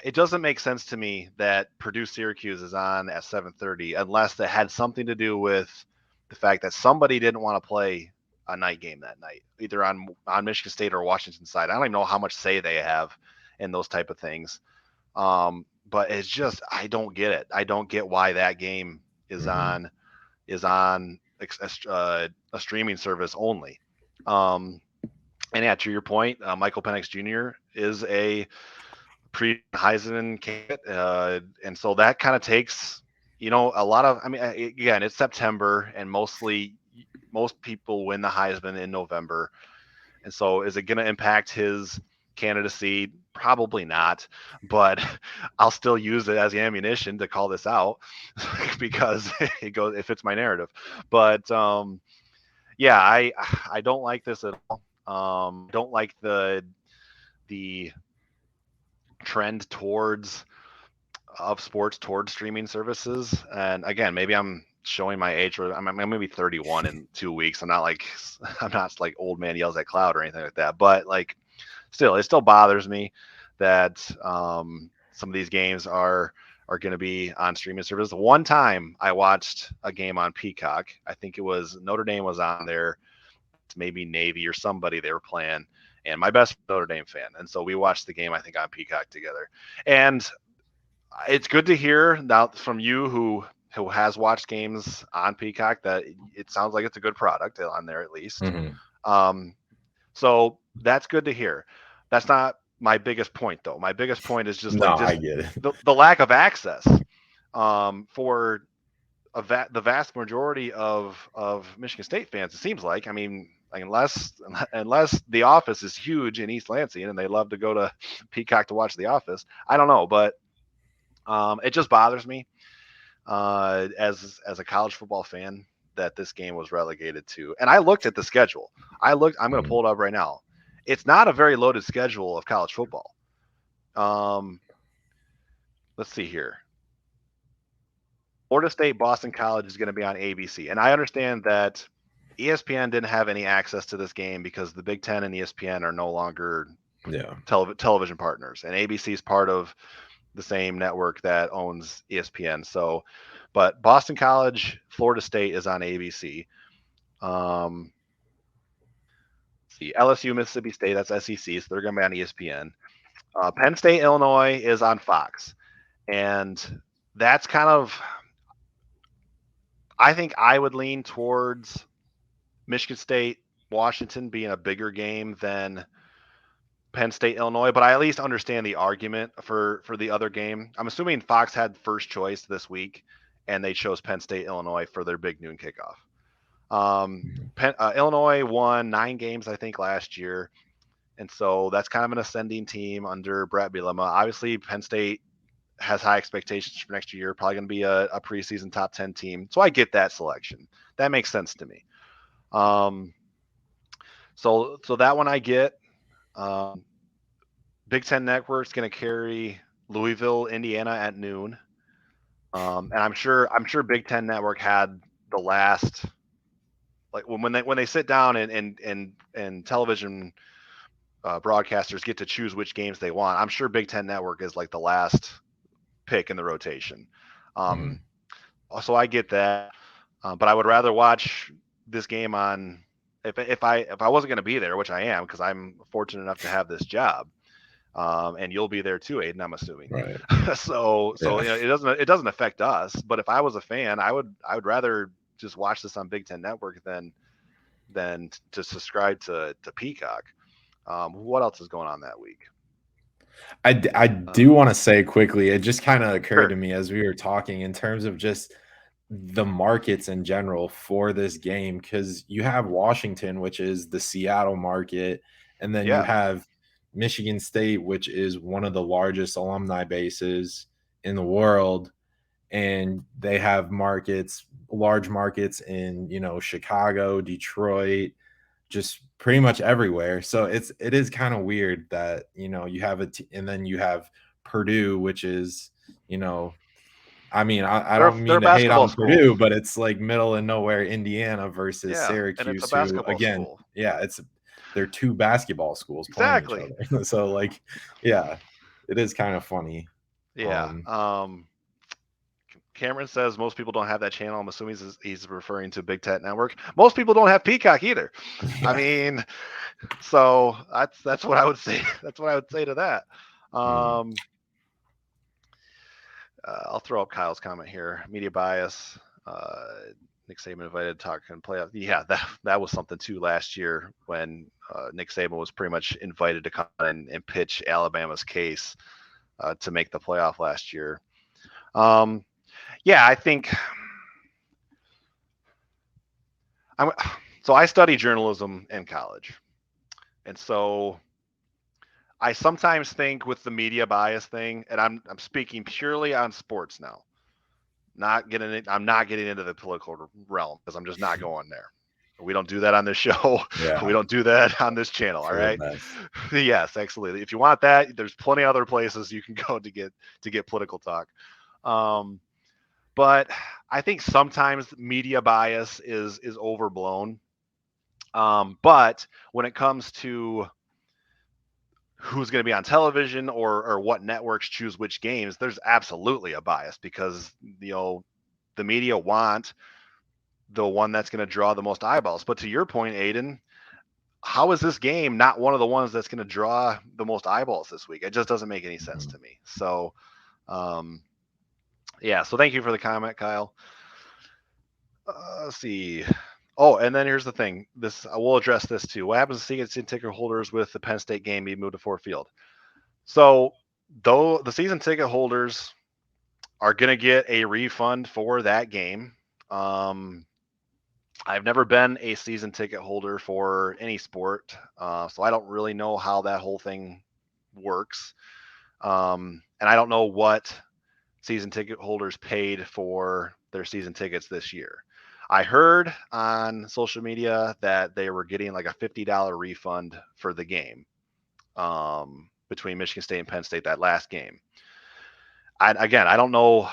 it doesn't make sense to me that Purdue Syracuse is on at 7:30 unless that had something to do with the fact that somebody didn't want to play a night game that night, either on Michigan State or Washington side. I don't even know how much say they have in those type of things. But it's just I don't get it. I don't get why that game is Mhm. on a streaming service only. Um, and yeah, to your point, Michael Penix Jr. is a pre-Heisman candidate, and so that kind of takes a lot of. I mean, again, it's September, and most people win the Heisman in November, and so is it going to impact his candidacy? Probably not, but I'll still use it as ammunition to call this out because it fits my narrative. But yeah, I don't like this at all. Don't like the trend towards of sports towards streaming services. And again, maybe I'm showing my age. I'm going to be 31 in 2 weeks. I'm not like old man yells at cloud or anything like that. But like, still, it still bothers me that some of these games are going to be on streaming service. One time I watched a game on Peacock. I think it was Notre Dame was on there, maybe Navy or somebody they were playing. And my best Notre Dame fan. And so we watched the game, I think, on Peacock together. And it's good to hear now from you who has watched games on Peacock that it sounds like it's a good product on there at least. Mhm. Um, so that's good to hear. That's not my biggest point though. My biggest point is just No, like I just get it. the lack of access for the vast majority of Michigan State fans. It seems like. I mean, like unless The Office is huge in East Lansing and they love to go to Peacock to watch The Office. I don't know, but it just bothers me as a college football fan that this game was relegated to. And I looked at the schedule. I'm going to Mhm. pull it up right now. It's not a very loaded schedule of college football. Um, let's see here. Florida State, Boston College is going to be on ABC, and I understand that ESPN didn't have any access to this game because the Big Ten and ESPN are no longer Yeah. television partners, and ABC is part of the same network that owns ESPN. So, but Boston College, Florida State is on ABC. Um, see, LSU, Mississippi State, that's SEC, so they're going to be on ESPN. Penn State, Illinois is on Fox, and that's kind of. I think I would lean towards Michigan State, Washington being a bigger game than Penn State, Illinois, but I at least understand the argument for the other game. I'm assuming Fox had first choice this week, and they chose Penn State, Illinois for their big noon kickoff. Mhm. Illinois won 9 games, I think, last year, and so that's kind of an ascending team under Brett Bielema. Obviously, Penn State has high expectations for next year, probably going to be a preseason top 10 team. So I get that selection. That makes sense to me. Um, so that one I get. Um, Big Ten Network's going to carry Louisville, Indiana at noon, and I'm sure Big Ten Network had the last like when they sit down and television broadcasters get to choose which games they want. I'm sure Big Ten Network is like the last pick in the rotation. Um, Mhm. so I get that, but I would rather watch this game on if I wasn't going to be there, which I am because I'm fortunate enough to have this job. And you'll be there too, Aiden. I'm assuming. Right. So Yeah. it doesn't affect us. But if I was a fan, I would rather just watch this on Big Ten Network than to subscribe to Peacock. What else is going on that week? I do Uh, want to say quickly, it just kind of occurred to sure. me as we were talking in terms of just the markets in general for this game, because you have Washington, which is the Seattle market, and then you Yeah. have Michigan State, which is one of the largest alumni bases in the world, and they have large markets in, Chicago, Detroit, just pretty much everywhere. So it is kind of weird that, you have and then you have Purdue, which is, you know I mean, I don't They're mean a to hate basketball on school. Purdue, but it's like middle of nowhere Indiana versus Yeah, and it's a Syracuse, who, basketball again, school. yeah, they're two basketball schools playing each Exactly. other. So, like, yeah, it is kind of funny. Yeah. Um, Cameron says most people don't have that channel. I'm assuming he's referring to Big Tent Network. Most people don't have Peacock either. I yeah. mean, so that's what I would say. That's what I would say to that. Mm. Um, I'll throw up Kyle's comment here. Media bias. Nick Saban invited to talk and playoff. Yeah, that was something too last year when Nick Saban was pretty much invited to come and pitch Alabama's case to make the playoff last year. Um, yeah, I think I'm. So I study journalism in college, and so I sometimes think with the media bias thing, and I'm speaking purely on sports now. I'm not getting into the political realm because I'm just not going there. We don't do that on this show. We Yeah, don't do that on this channel. All for the right. best. Yes, absolutely. If you want that, there's plenty of other places you can go to get political talk. Um, but I think sometimes media bias is overblown. But when it comes to who's going to be on television or what networks choose which games, there's absolutely a bias because the media want the one that's going to draw the most eyeballs. But to your point, Aiden, how is this game not one of the ones that's going to draw the most eyeballs this week? It just doesn't make any sense Mhm. to me. So, um, yeah. So thank you for the comment, Kyle. Let's see. Oh, and then here's the thing. This I will address this too. What happens to season ticket holders with the Penn State game being moved to Ford Field? So, though the season ticket holders are going to get a refund for that game. Um, I've never been a season ticket holder for any sport, so I don't really know how that whole thing works. And I don't know what season ticket holders paid for their season tickets this year. I heard on social media that they were getting like a $50 refund for the game between Michigan State and Penn State, that last game. Again, I don't know.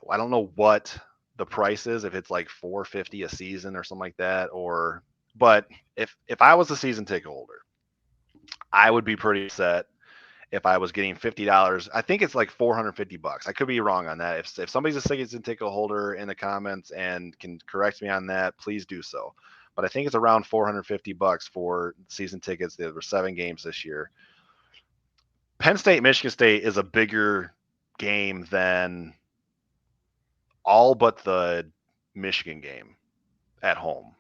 I don't know what the price is, if it's like 450 a season or something like that, or but if I was a season ticket holder, I would be pretty upset if I was getting $50. I think it's like $450. I could be wrong on that. If somebody's a season ticket holder in the comments and can correct me on that, please do so. But I think it's around $450 for season tickets. There were 7 games this year. Penn State, Michigan State is a bigger game than all but the Michigan game at home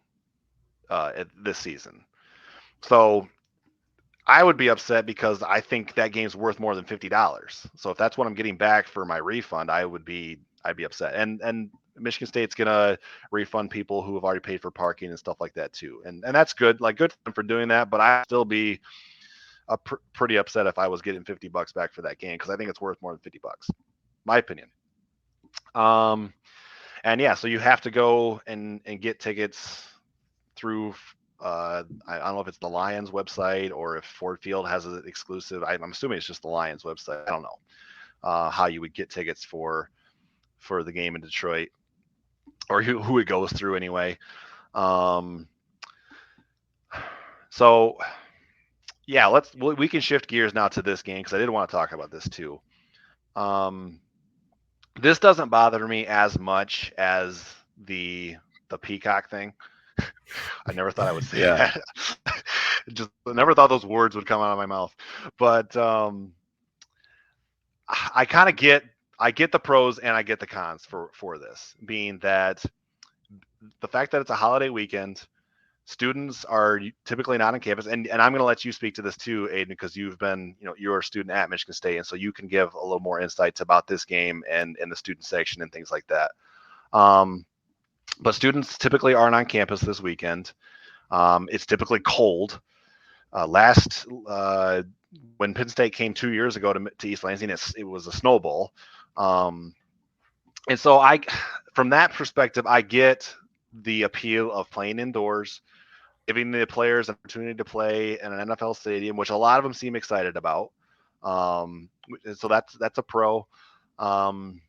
this season. So I would be upset because I think that game's worth more than $50. So if that's what I'm getting back for my refund, I'd be upset. And Michigan State's gonna refund people who have already paid for parking and stuff like that too. And that's good, like good for doing that. But I'd still be pretty upset if I was getting $50 back for that game because I think it's worth more than $50. My opinion. Um, and yeah, so you have to go and get tickets through I don't know if it's the Lions website or if Ford Field has an exclusive. I'm assuming it's just the Lions website. I don't know how you would get tickets for the game in Detroit or who it goes through anyway. Um, so yeah, we can shift gears now to this game because I did want to talk about this too. Um, this doesn't bother me as much as the Peacock thing. I never thought I would say Yeah. that. Just I never thought those words would come out of my mouth. But I kind of I get the pros and I get the cons for this, being that the fact that it's a holiday weekend, students are typically not on campus, and I'm going to let you speak to this too, Aiden, because you're a student at Michigan State, and so you can give a little more insights about this game and the student section and things like that. but students typically aren't on campus this weekend. It's typically cold. Last when Penn State came 2 years ago to East Lansing, it was a snowball. Um, and so from that perspective, I get the appeal of playing indoors, giving the players an opportunity to play in an NFL stadium, which a lot of them seem excited about. So that's a pro. Um,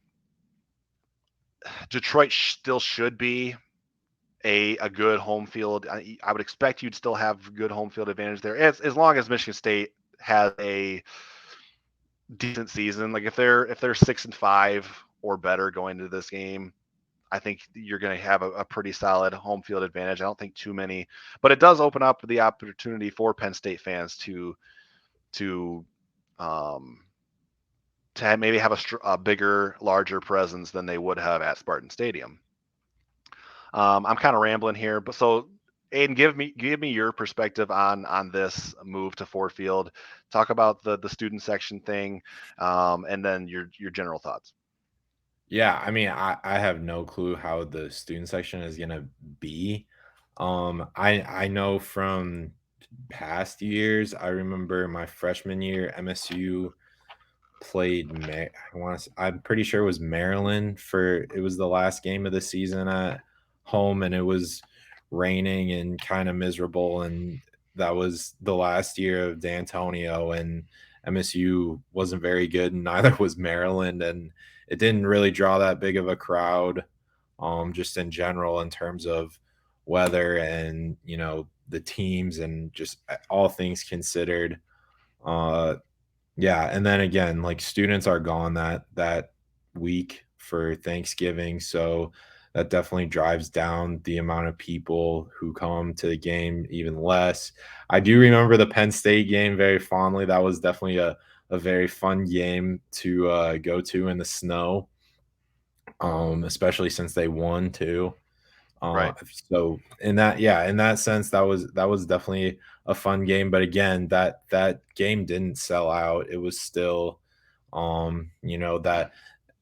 Detroit still should be a good home field. I would expect you'd still have good home field advantage there, as long as Michigan State has a decent season. Like if they're 6-5 or better going into this game, I think you're going to have a pretty solid home field advantage. I don't think too many, but it does open up the opportunity for Penn State fans to um, maybe have a bigger, larger presence than they would have at Spartan Stadium. I'm kind of rambling here, but so Aiden, give me your perspective on this move to Ford Field. Talk about the student section thing, and then your general thoughts. Yeah, I mean, I have no clue how the student section is gonna be. I know from past years, I remember my freshman year, MSU played. I'm pretty sure it was Maryland for. It was the last game of the season at home, and it was raining and kind of miserable, and that was the last year of D'Antonio, and MSU wasn't very good, and neither was Maryland, and it didn't really draw that big of a crowd, just in general in terms of weather and the teams and just all things considered. Uh, yeah, and then again, like students are gone that week for Thanksgiving, so that definitely drives down the amount of people who come to the game even less. I do remember the Penn State game very fondly. That was definitely a very fun game to go to in the snow, especially since they won too. Uh, Right. so in that sense, that was definitely a fun game. But again, that game didn't sell out. It was still, that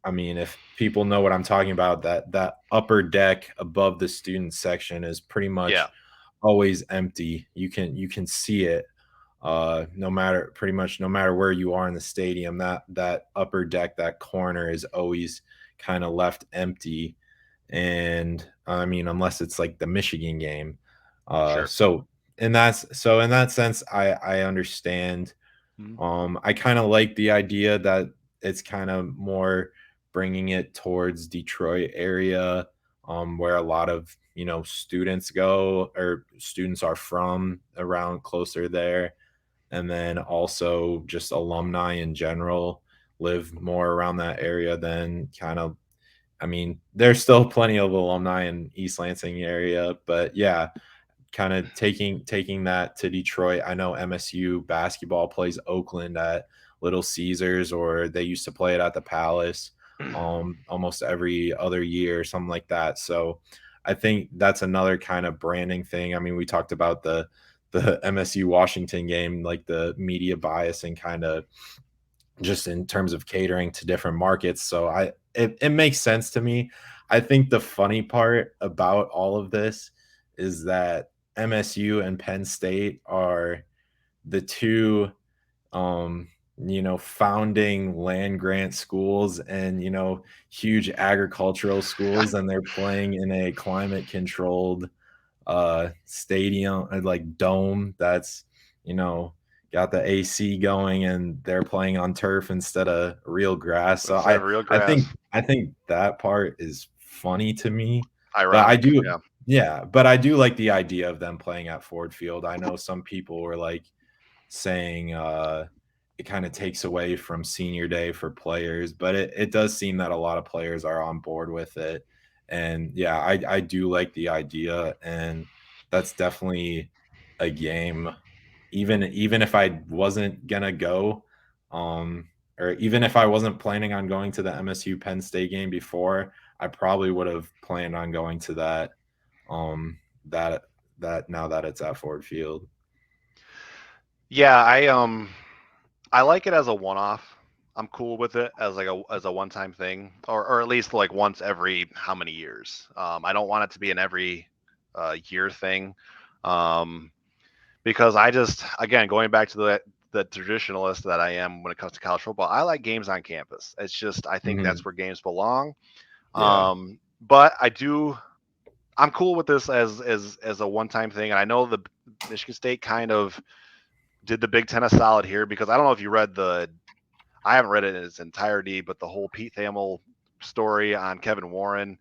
I mean, if people know what I'm talking about, that upper deck above the student section is pretty Yeah. much always empty. You can see it, no matter where you are in the stadium. That upper deck, that corner is always kind of left empty, and I mean, unless it's like the Michigan game. Sure. So in that sense, I understand. Mhm. I kind of like the idea that it's kind of more bringing it towards Detroit area, where a lot of students go or students are from around closer there, and then also just alumni in general live more around that area than kind of. I mean, there's still plenty of alumni in East Lansing area, but yeah, kind of taking that to Detroit. I know MSU basketball plays Oakland at Little Caesars, or they used to play it at the Palace, almost every other year, or something like that. So I think that's another kind of branding thing. I mean, we talked about the MSU Washington game, like the media bias and kind of just in terms of catering to different markets. So it makes sense to me. I think the funny part about all of this is that MSU and Penn State are the two founding land grant schools and huge agricultural schools, and they're playing in a climate controlled stadium, like dome that's you know got the AC going, and they're playing on turf instead of real grass. So Instead of I real I think grass, I think that part is funny to me. But I ironic. do Yeah. yeah, but I do like the idea of them playing at Ford Field. I know some people were like saying it kind of takes away from senior day for players, but it does seem that a lot of players are on board with it. And yeah, I do like the idea, and that's definitely a game. Even if I wasn't gonna go, or even if I wasn't planning on going to the MSU Penn State game before, I probably would have planned on going to that. That now that it's at Ford Field. Yeah. I like it as a one-off. I'm cool with it as like a one time thing, or at least like once every how many years. I don't want it to be an every year thing, um, because I just again going back to the traditionalist that I am when it comes to college football. I like games on campus. It's just I think Hmm. that's where games belong. Yeah. But I do. I'm cool with this as a one time thing, and I know the Michigan State kind of did the Big Ten a solid here because I don't know if you read the I haven't read it in its entirety, but the whole Pete Thamel story on Kevin Warren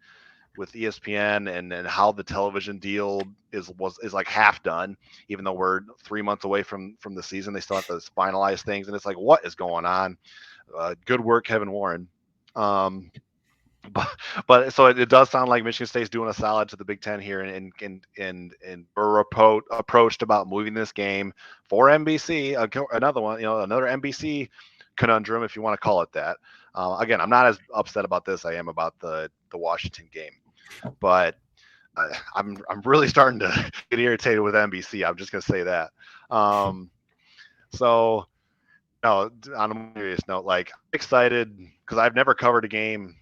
with ESPN and how the television deal is like half done, even though we're 3 months away from the season, they still have to finalize things, and it's like what is going on? Good work, Kevin Warren. Um, but so it does sound like Michigan State's doing a solid to the Big Ten here, and we're approached about moving this game for NBC. Another one, another NBC conundrum, if you want to call it that. Again, I'm not as upset about this I am about the Washington game, but I'm really starting to get irritated with NBC. I'm just gonna say that. Um, so no, on a more serious note, like I'm excited because I've never covered a game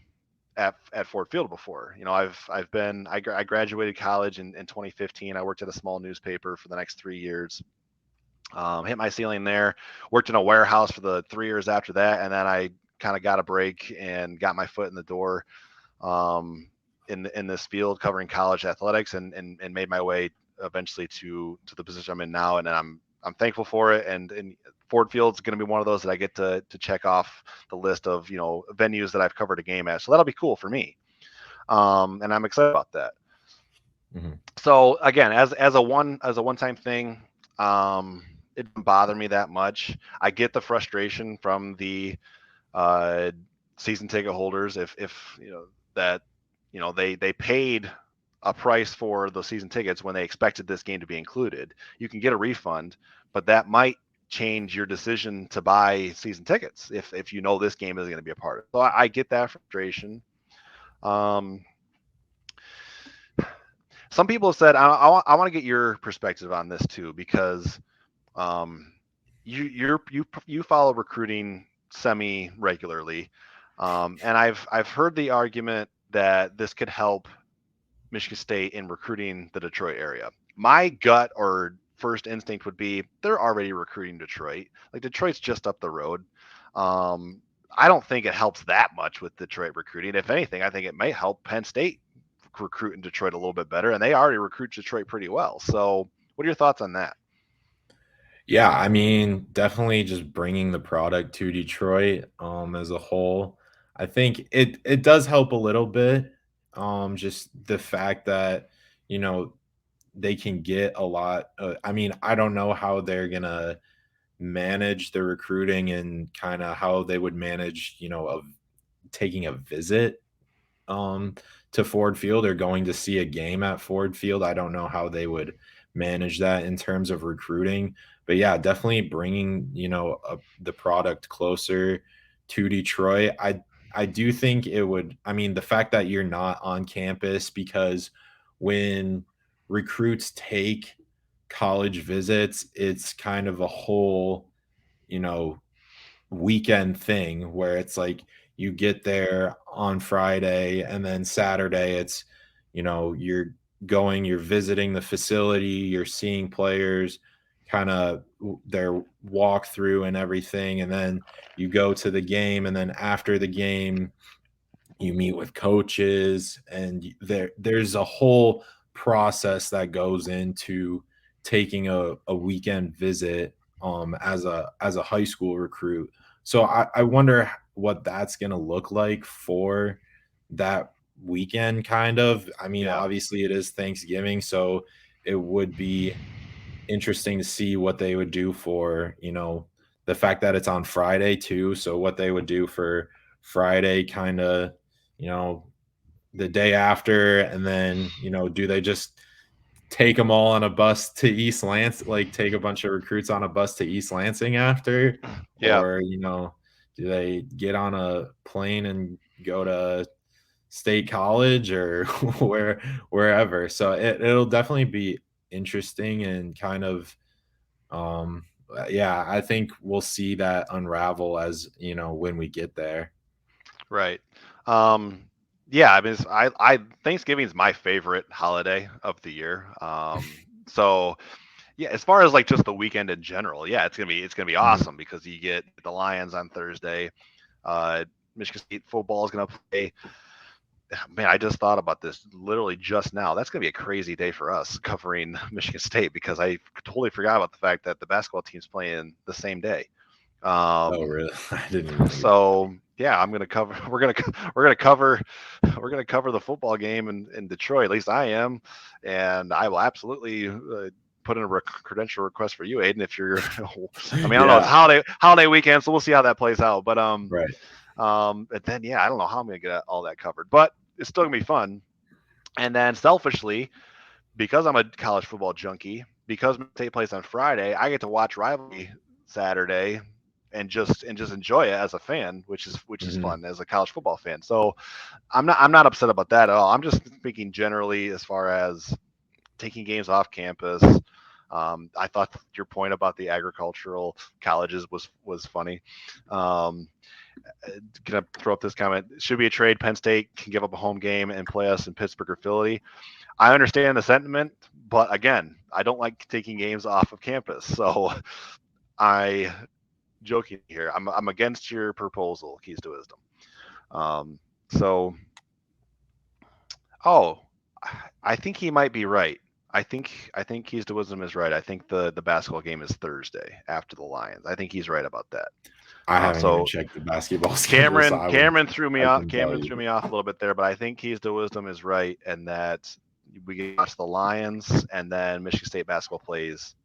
at Ford Field before. I graduated college in 2015. I worked at a small newspaper for the next 3 years. Hit my ceiling there. Worked in a warehouse for the 3 years after that, and then I kind of got a break and got my foot in the door um, in this field covering college athletics, and made my way eventually to the position I'm in now, and I'm thankful for it. And Ford Field's going to be one of those that I get to check off the list of venues that I've covered a game at. So that'll be cool for me, and I'm excited about that. Hmm. So again, as a one time thing, it didn't bother me that much. I get the frustration from the uh, season ticket holders if that they paid a price for the season tickets when they expected this game to be included. You can get a refund, but that might change your decision to buy season tickets if you know this game is going to be a part of it. So I get that frustration. Um, some people have said I want to get your perspective on this too because um, you follow recruiting semi regularly, and I've heard the argument that this could help Michigan State in recruiting the Detroit area. My gut or first instinct would be they're already recruiting Detroit. Like Detroit's just up the road. Um, I don't think it helps that much with Detroit recruiting. If anything, I think it may help Penn State recruit in Detroit a little bit better, and they already recruit Detroit pretty well. So, what are your thoughts on that? Yeah, I mean, definitely just bringing the product to Detroit as a whole. I think it does help a little bit. Just the fact that, you know, they can get a lot. I mean, I don't know how they're gonna manage the recruiting and kind of how they would manage, of taking a visit um, to Ford Field or going to see a game at Ford Field. I don't know how they would manage that in terms of recruiting, but yeah, definitely bringing the product closer to Detroit. I do think it would. I mean, the fact that you're not on campus because when recruits take college visits, it's kind of a whole you know weekend thing where it's like you get there on Friday and then Saturday you're visiting the facility, you're seeing players kind of their walkthrough and everything, and then you go to the game, and then after the game you meet with coaches, and there's a whole process that goes into taking a weekend visit as a high school recruit. So I wonder what that's going to look like for that weekend. Kind of, I mean, Yeah, obviously it is Thanksgiving, so it would be interesting to see what they would do for the fact that it's on Friday too. So what they would do for Friday, kind of, you know, the day after, and then do they just take them all on a bus to East Lansing, like take a bunch of recruits on a bus to East Lansing after, yeah, or do they get on a plane and go to State College or wherever? So it'll definitely be interesting and kind of yeah, I think we'll see that unravel as when we get there. Right. Um, yeah, I mean, Thanksgiving is my favorite holiday of the year. So yeah, as far as like just the weekend in general, yeah, it's gonna be Mhm. awesome because you get the Lions on Thursday. Uh, Michigan State football is gonna play. Man, I just thought about this literally just now. That's gonna be a crazy day for us covering Michigan State because I totally forgot about the fact that the basketball team's playing the same day. Oh, Um, really? I didn't even think about that. so yeah, I'm gonna cover. We're gonna cover. We're gonna cover the football game in Detroit. At least I am, and I will absolutely put in a credential request for you, Aiden. If you're, I mean, I don't know. It's Yeah, holiday weekend, so we'll see how that plays out. But right. and then yeah, I don't know how I'm gonna get all that covered, but it's still gonna be fun. And then selfishly, because I'm a college football junkie, because State plays on Friday, I get to watch rivalry Saturday and just enjoy it as a fan, which is Mhm. fun as a college football fan. So I'm not upset about that at all. I'm just speaking generally as far as taking games off campus. I thought your point about the agricultural colleges was funny. Um, gonna throw up this comment. Should be a trade. Penn State can give up a home game and play us in Pittsburgh or Philly. I understand the sentiment, but again, I don't like taking games off of campus. So I joking here. I'm against your proposal, Keys to Wisdom. So oh, I think he might be right. I think Keys to Wisdom is right. I think the basketball game is Thursday after the Lions. I think he's right about that. I haven't even So checked the basketball schedule, so Cameron Cameron threw me I off. can tell Cameron you. threw me off a little bit there, but I think Keys to Wisdom is right, and that we get to watch the Lions, and then Michigan State basketball plays.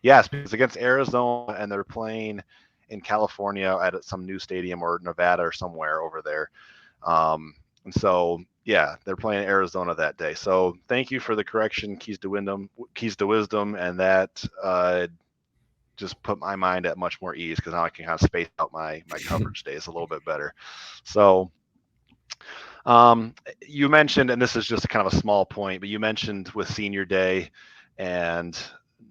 Yes, because against Arizona, and they're playing in California at some new stadium or Nevada or somewhere over there. And so yeah, they're playing Arizona that day. So thank you for the correction, Keys to Wisdom, and that just put my mind at much more ease because now I can kind of space out my coverage days a little bit better. So you mentioned, and this is just kind of a small point, but you mentioned with Senior Day and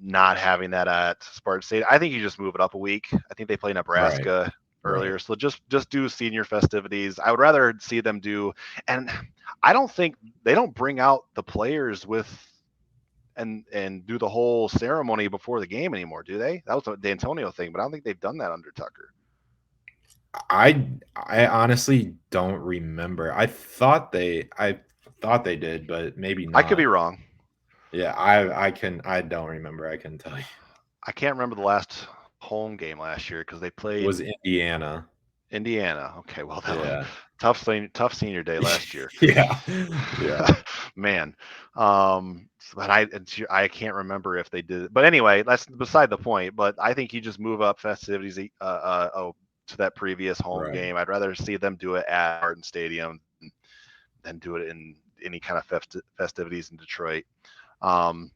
not having that at Spartan Stadium. I think you just move it up a week. I think they play Right, Nebraska right. earlier, so just do senior festivities. I would rather see them do, and I don't think they don't bring out the players with and do the whole ceremony before the game anymore, do they? That was the Antonio thing, but I don't think they've done that under Tucker. I honestly don't remember. I thought they did, but maybe I could be not. wrong. Yeah, I don't remember. I can tell you. I can't remember the last home game last year because they It played was Indiana. Indiana. Okay, well that was Yeah. tough senior day last year. Yeah. Yeah. Man, but I can't remember if they did. But anyway, that's beside the point. But I think you just move up festivities to that previous home Right. game. I'd rather see them do it at Spartan Stadium than do it in any kind of festivities in Detroit. Um,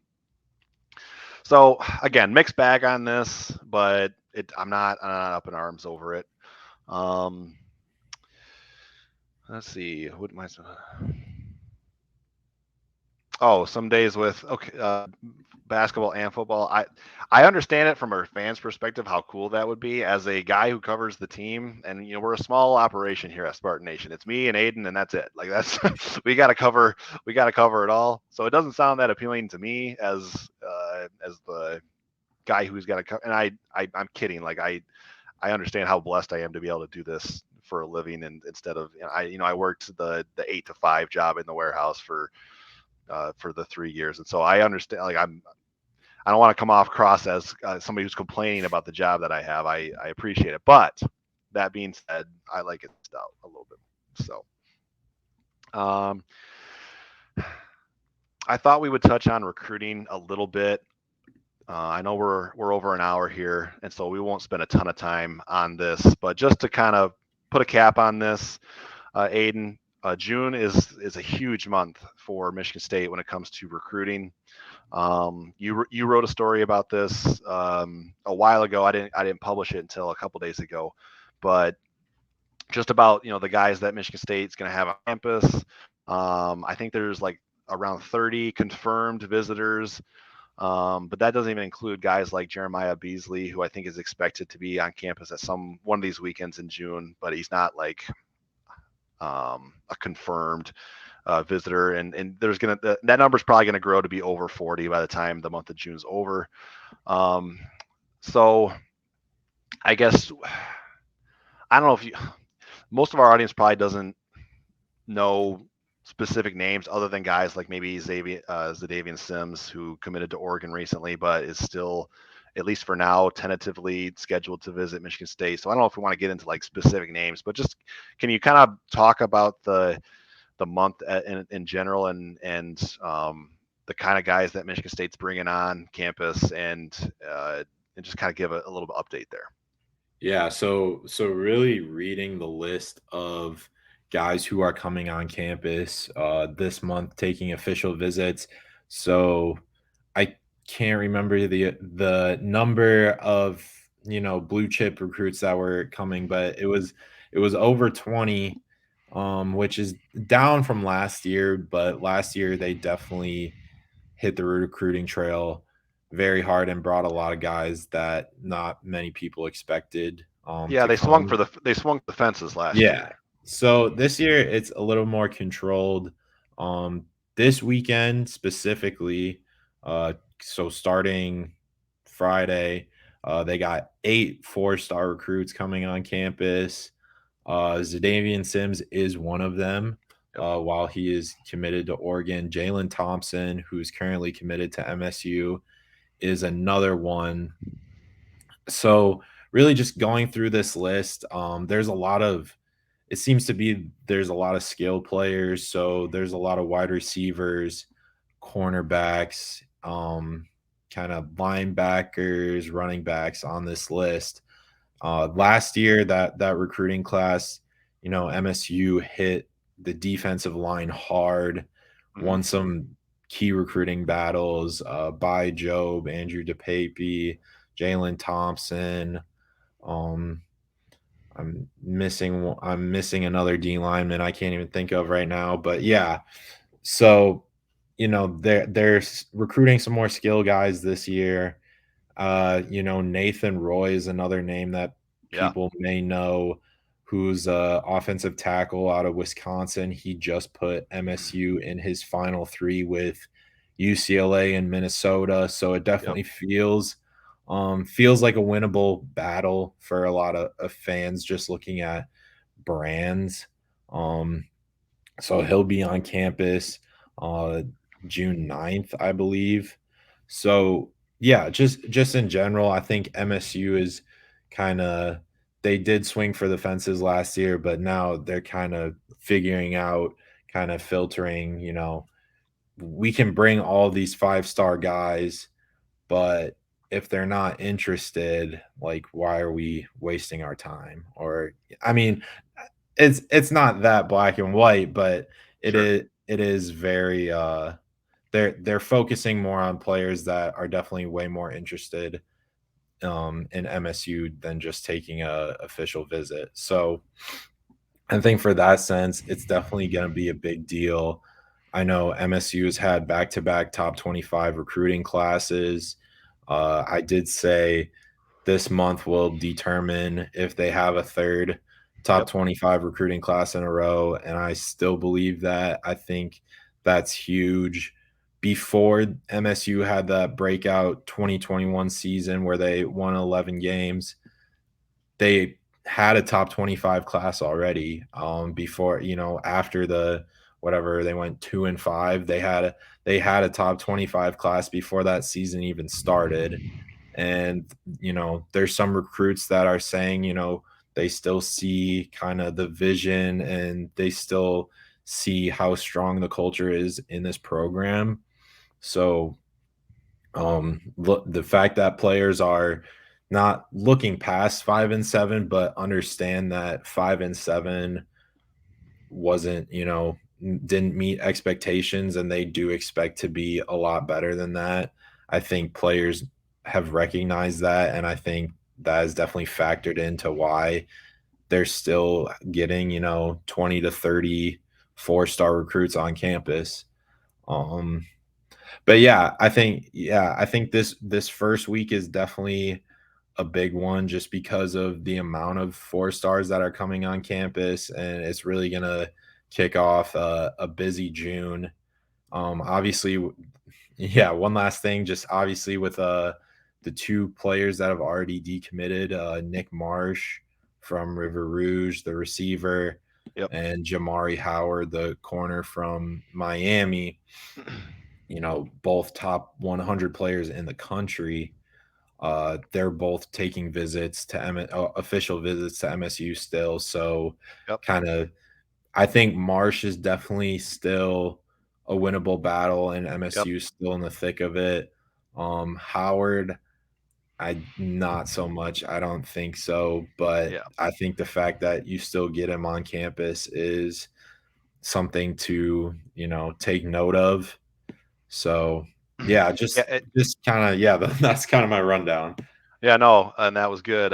so again, mixed bag on this, but I'm not up in arms over it. Um, let's see. What am I? Oh, some days with okay, basketball and football. I understand it from a fan's perspective how cool that would be. As a guy who covers the team, and we're a small operation here at Spartan Nation. It's me and Aiden, and that's it. Like that's we got to cover it all. So it doesn't sound that appealing to me as the guy who's got to cover. And I'm kidding. Like I understand how blessed I am to be able to do this for a living, and instead of I worked the 8 to 5 job in the warehouse for the 3 years, and so I understand. Like I don't want to come off cross as somebody who's complaining about the job that I have. I appreciate it, but that being said, I like it out a little bit. So um, I thought we would touch on recruiting a little bit. I know we're over an hour here, and so we won't spend a ton of time on this. But just to kind of put a cap on this, Aiden, June is a huge month for Michigan State when it comes to recruiting. You wrote a story about this a while ago. I didn't publish it until a couple days ago, but just about the guys that Michigan State's going to have on campus. I think there's like around 30 confirmed visitors But that doesn't even include guys like Jeremiah Beasley, who I think is expected to be on campus at some one of these weekends in June, but he's not like a confirmed visitor. And there's that number is probably gonna grow to be over 40 by the time the month of June's over. Um, so I guess I don't know if you most of our audience probably doesn't know specific names other than guys like maybe Zadavian Sims, who committed to Oregon recently, but is still, at least for now, tentatively scheduled to visit Michigan State. So I don't know if we want to get into like specific names, but just can you kind of talk about the month in general and the kind of guys that Michigan State's bringing on campus and just kind of give a little bit update there. Yeah, so really reading the list of guys who are coming on campus this month, taking official visits. So I can't remember the number of blue chip recruits that were coming, but it was over 20, which is down from last year. But last year they definitely hit the recruiting trail very hard and brought a lot of guys that not many people expected Yeah, to come. they swung for the fences last Yeah. year. So this year it's a little more controlled. Um, this weekend specifically, so starting Friday, they got 8 4-star recruits coming on campus. Zadavian Sims is one of them. Yep. While he is committed to Oregon, Jalen Thompson, who's currently committed to MSU, is another one. So really just going through this list, it seems to be there's a lot of skill players. So there's a lot of wide receivers, cornerbacks, kind of linebackers, running backs on this list. Last year, that recruiting class, MSU hit the defensive line hard, Mm-hmm. won some key recruiting battles by Job, Andrew DePape, Jalen Thompson. Um, I'm missing another D lineman I can't even think of right now, but yeah. So, they're recruiting some more skill guys this year. Nathan Roy is another name that Yeah. people may know, who's a offensive tackle out of Wisconsin. He just put MSU in his final 3 with UCLA and Minnesota, so it Yep. definitely feels like a winnable battle for a lot of fans just looking at brands. Um, so he'll be on campus uh June 9th, I believe. So yeah, just in general, I think MSU is kind of they did swing for the fences last year, but now they're kind of figuring out, kind of filtering, we can bring all these 5-star guys, but if they're not interested, like, why are we wasting our time? Or I mean, it's not that black and white, but it Sure. is it is very they're focusing more on players that are definitely way more interested in MSU than just taking a official visit. So I think for that sense, it's definitely going to be a big deal. I know MSU has had back-to-back top 25 recruiting classes. I did say this month will determine if they have a third top Yep. 25 recruiting class in a row. And I still believe that. I think that's huge. Before MSU had that breakout 2021 season where they won 11 games, they had a top 25 class already. Before, after the whatever they went 2-5, they had a top 25 class before that season even started. And there's some recruits that are saying, they still see kind of the vision and they still see how strong the culture is in this program. So look, the fact that players are not looking past 5-7, but understand that 5-7 wasn't, didn't meet expectations and they do expect to be a lot better than that. I think players have recognized that, and I think that is definitely factored into why they're still getting, 20 to 30 4-star recruits on campus. Um, But I think this first week is definitely a big one just because of the amount of 4 stars that are coming on campus, and it's really gonna kick off a busy June. Obviously, yeah. One last thing, just obviously with the 2 players that have already decommitted, Nick Marsh from River Rouge, the receiver, Yep. and Jamari Howard, the corner from Miami. Both top 100 players in the country. They're both taking visits to official visits to MSU still. So, Yep. kind of, I think Marsh is definitely still a winnable battle, and Yep. MSU is still in the thick of it. Howard, I not so much. I don't think so, but Yeah. I think the fact that you still get him on campus is something to take note of. So, yeah, Yeah. just kind of, yeah, that's kind of my rundown. Yeah, no, and that was good.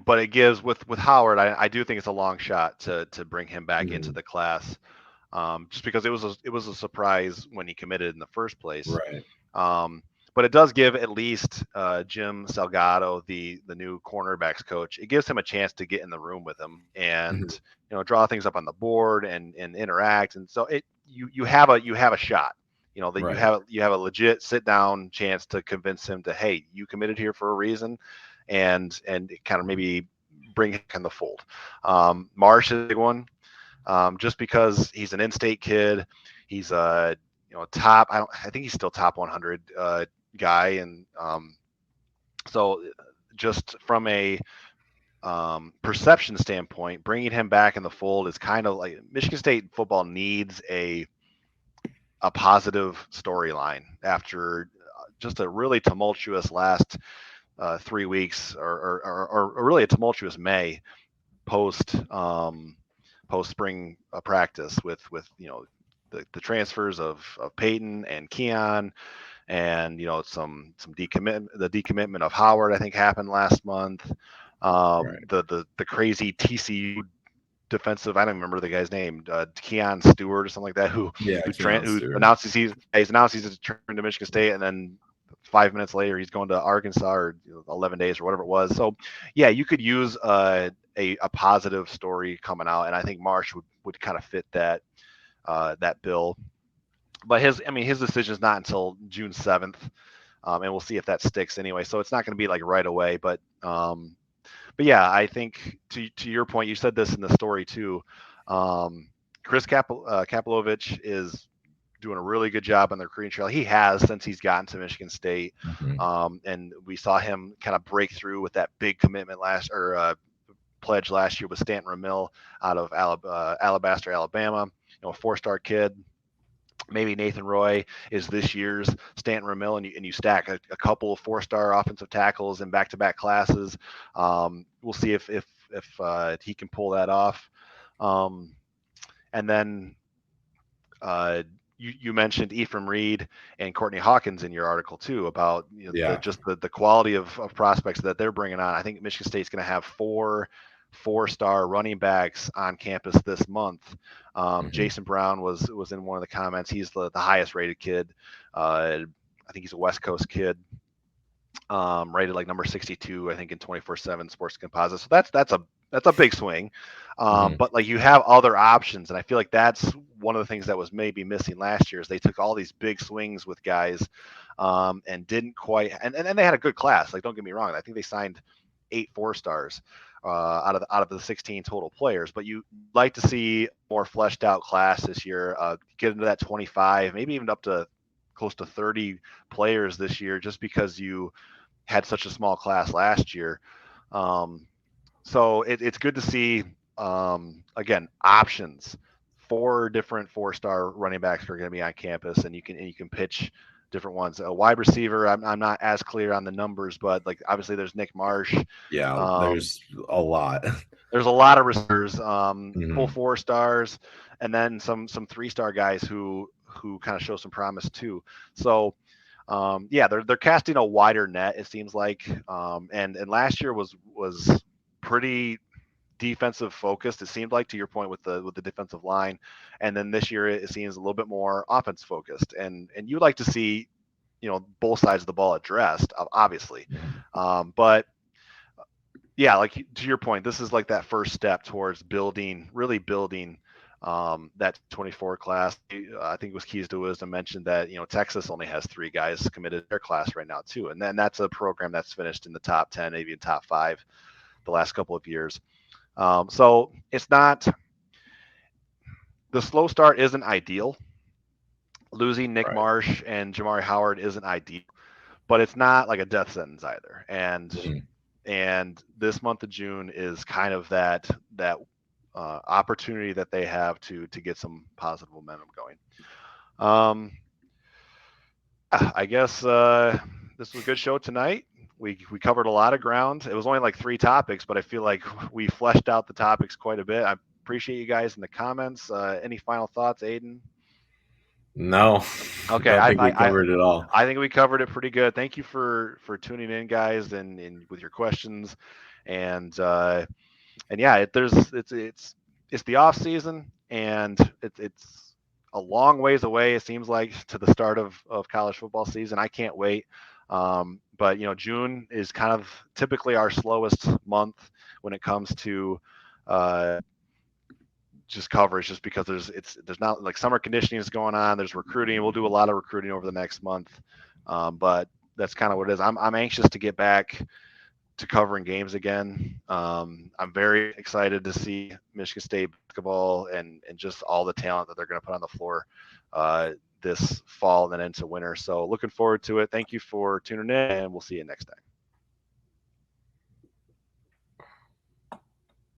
But it gives with Howard. I do think it's a long shot to bring him back into Mhm. the class, just because it was a surprise when he committed in the first place. Right. Um, but it does give at least Jim Salgado, the new cornerbacks coach, it gives him a chance to get in the room with him and Mhm. draw things up on the board and interact. And so you have a shot. That you Right. have you have a legit sit down chance to convince him to, hey, you committed here for a reason, and kind of maybe bring him in the fold. Marsh is a big one, just because he's an in-state kid. He's a top. I think he's still top 100 guy, and so just from a perception standpoint, bringing him back in the fold is kind of like Michigan State football needs a positive storyline after just a really tumultuous last 3 weeks, or really a tumultuous May post post spring practice with the transfers of Peyton and Keon, and some decommitment of Howard, I think, happened last month. Right. The crazy TCU defensive, I don't remember the guy's name, Keon Stewart or something like that, who Yeah, who, Keon who Stewart. announces he's announced he's returned to Michigan State, and then 5 minutes later he's going to Arkansas, or 11 days or whatever it was. So yeah, you could use a positive story coming out, and I think Marsh would kind of fit that bill. But his decision is not until June 7th, and we'll see if that sticks anyway. So it's not going to be like right away, but yeah, I think to your point, you said this in the story too. Chris Kapilovich is doing a really good job on the recruiting trail. He has since he's gotten to Michigan State, Mhm. and we saw him kind of break through with that big commitment pledge last year with Stanton Ramil out of Alabaster, Alabama. A 4-star kid. Maybe Nathan Roy is this year's Stanton Ramil, and you stack a couple of 4-star offensive tackles in back-to-back classes. We'll see if he can pull that off. And then you mentioned Ephraim Reed and Courtney Hawkins in your article too, about Yeah. the quality of prospects that they're bringing on. I think Michigan State's going to have 4-star running backs on campus this month. Mhm. Jason Brown was in one of the comments. He's the highest rated kid. I think he's a West Coast kid, rated like number 62, I think, in 24/7 Sports Composite. So that's a big swing. Mhm. But like, you have other options, and I feel like that's one of the things that was maybe missing last year, is they took all these big swings with guys, and didn't quite. And they had a good class. Like, don't get me wrong. I think they signed 8 4-stars out of the 16 total players. But you like to see more fleshed out class this year. Get into that 25, maybe even up to close to 30 players this year, just because you had such a small class last year. Um, so it's good to see, again, options. 4 different 4-star running backs are going to be on campus, and you can pitch different ones. A wide receiver, I'm not as clear on the numbers, but like, obviously there's Nick Marsh. Yeah, Um, there's a lot. there's a lot of receivers, full Mhm. 4-stars, and then some 3-star guys who kind of show some promise too. So yeah, they're casting a wider net, it seems like. And last year was pretty. defensive focused. It seemed like, to your point, with the defensive line, and then this year it seems a little bit more offense focused. And you like to see, both sides of the ball addressed, obviously, but yeah, like to your point, this is like that first step towards really building that 24 class. I think it was Keys to Wisdom mentioned that Texas only has 3 guys committed to their class right now too, and then that's a program that's finished in the top 10, maybe in top 5 the last couple of years. So it's not, the slow start isn't ideal. Losing Nick Right. Marsh and Jamari Howard isn't ideal, but it's not like a death sentence either. And this month of June is kind of that opportunity that they have to get some positive momentum going. I guess this was a good show tonight. We covered a lot of ground. It was only like 3 topics, but I feel like we fleshed out the topics quite a bit. I appreciate you guys in the comments. Any final thoughts, Aiden? No, Okay, don't think we covered it all. I think we covered it pretty good. Thank you for tuning in, guys, and with your questions, and yeah, it's the off season, and it's a long ways away. It seems like, to the start of college football season. I can't wait. But June is kind of typically our slowest month when it comes to just coverage, just because there's not, like, summer conditioning is going on. There's recruiting. We'll do a lot of recruiting over the next month, but that's kind of what it is. I'm anxious to get back to covering games again. I'm very excited to see Michigan State basketball and just all the talent that they're going to put on the floor this fall and then into winter. So looking forward to it. Thank you for tuning in, and we'll see you next time.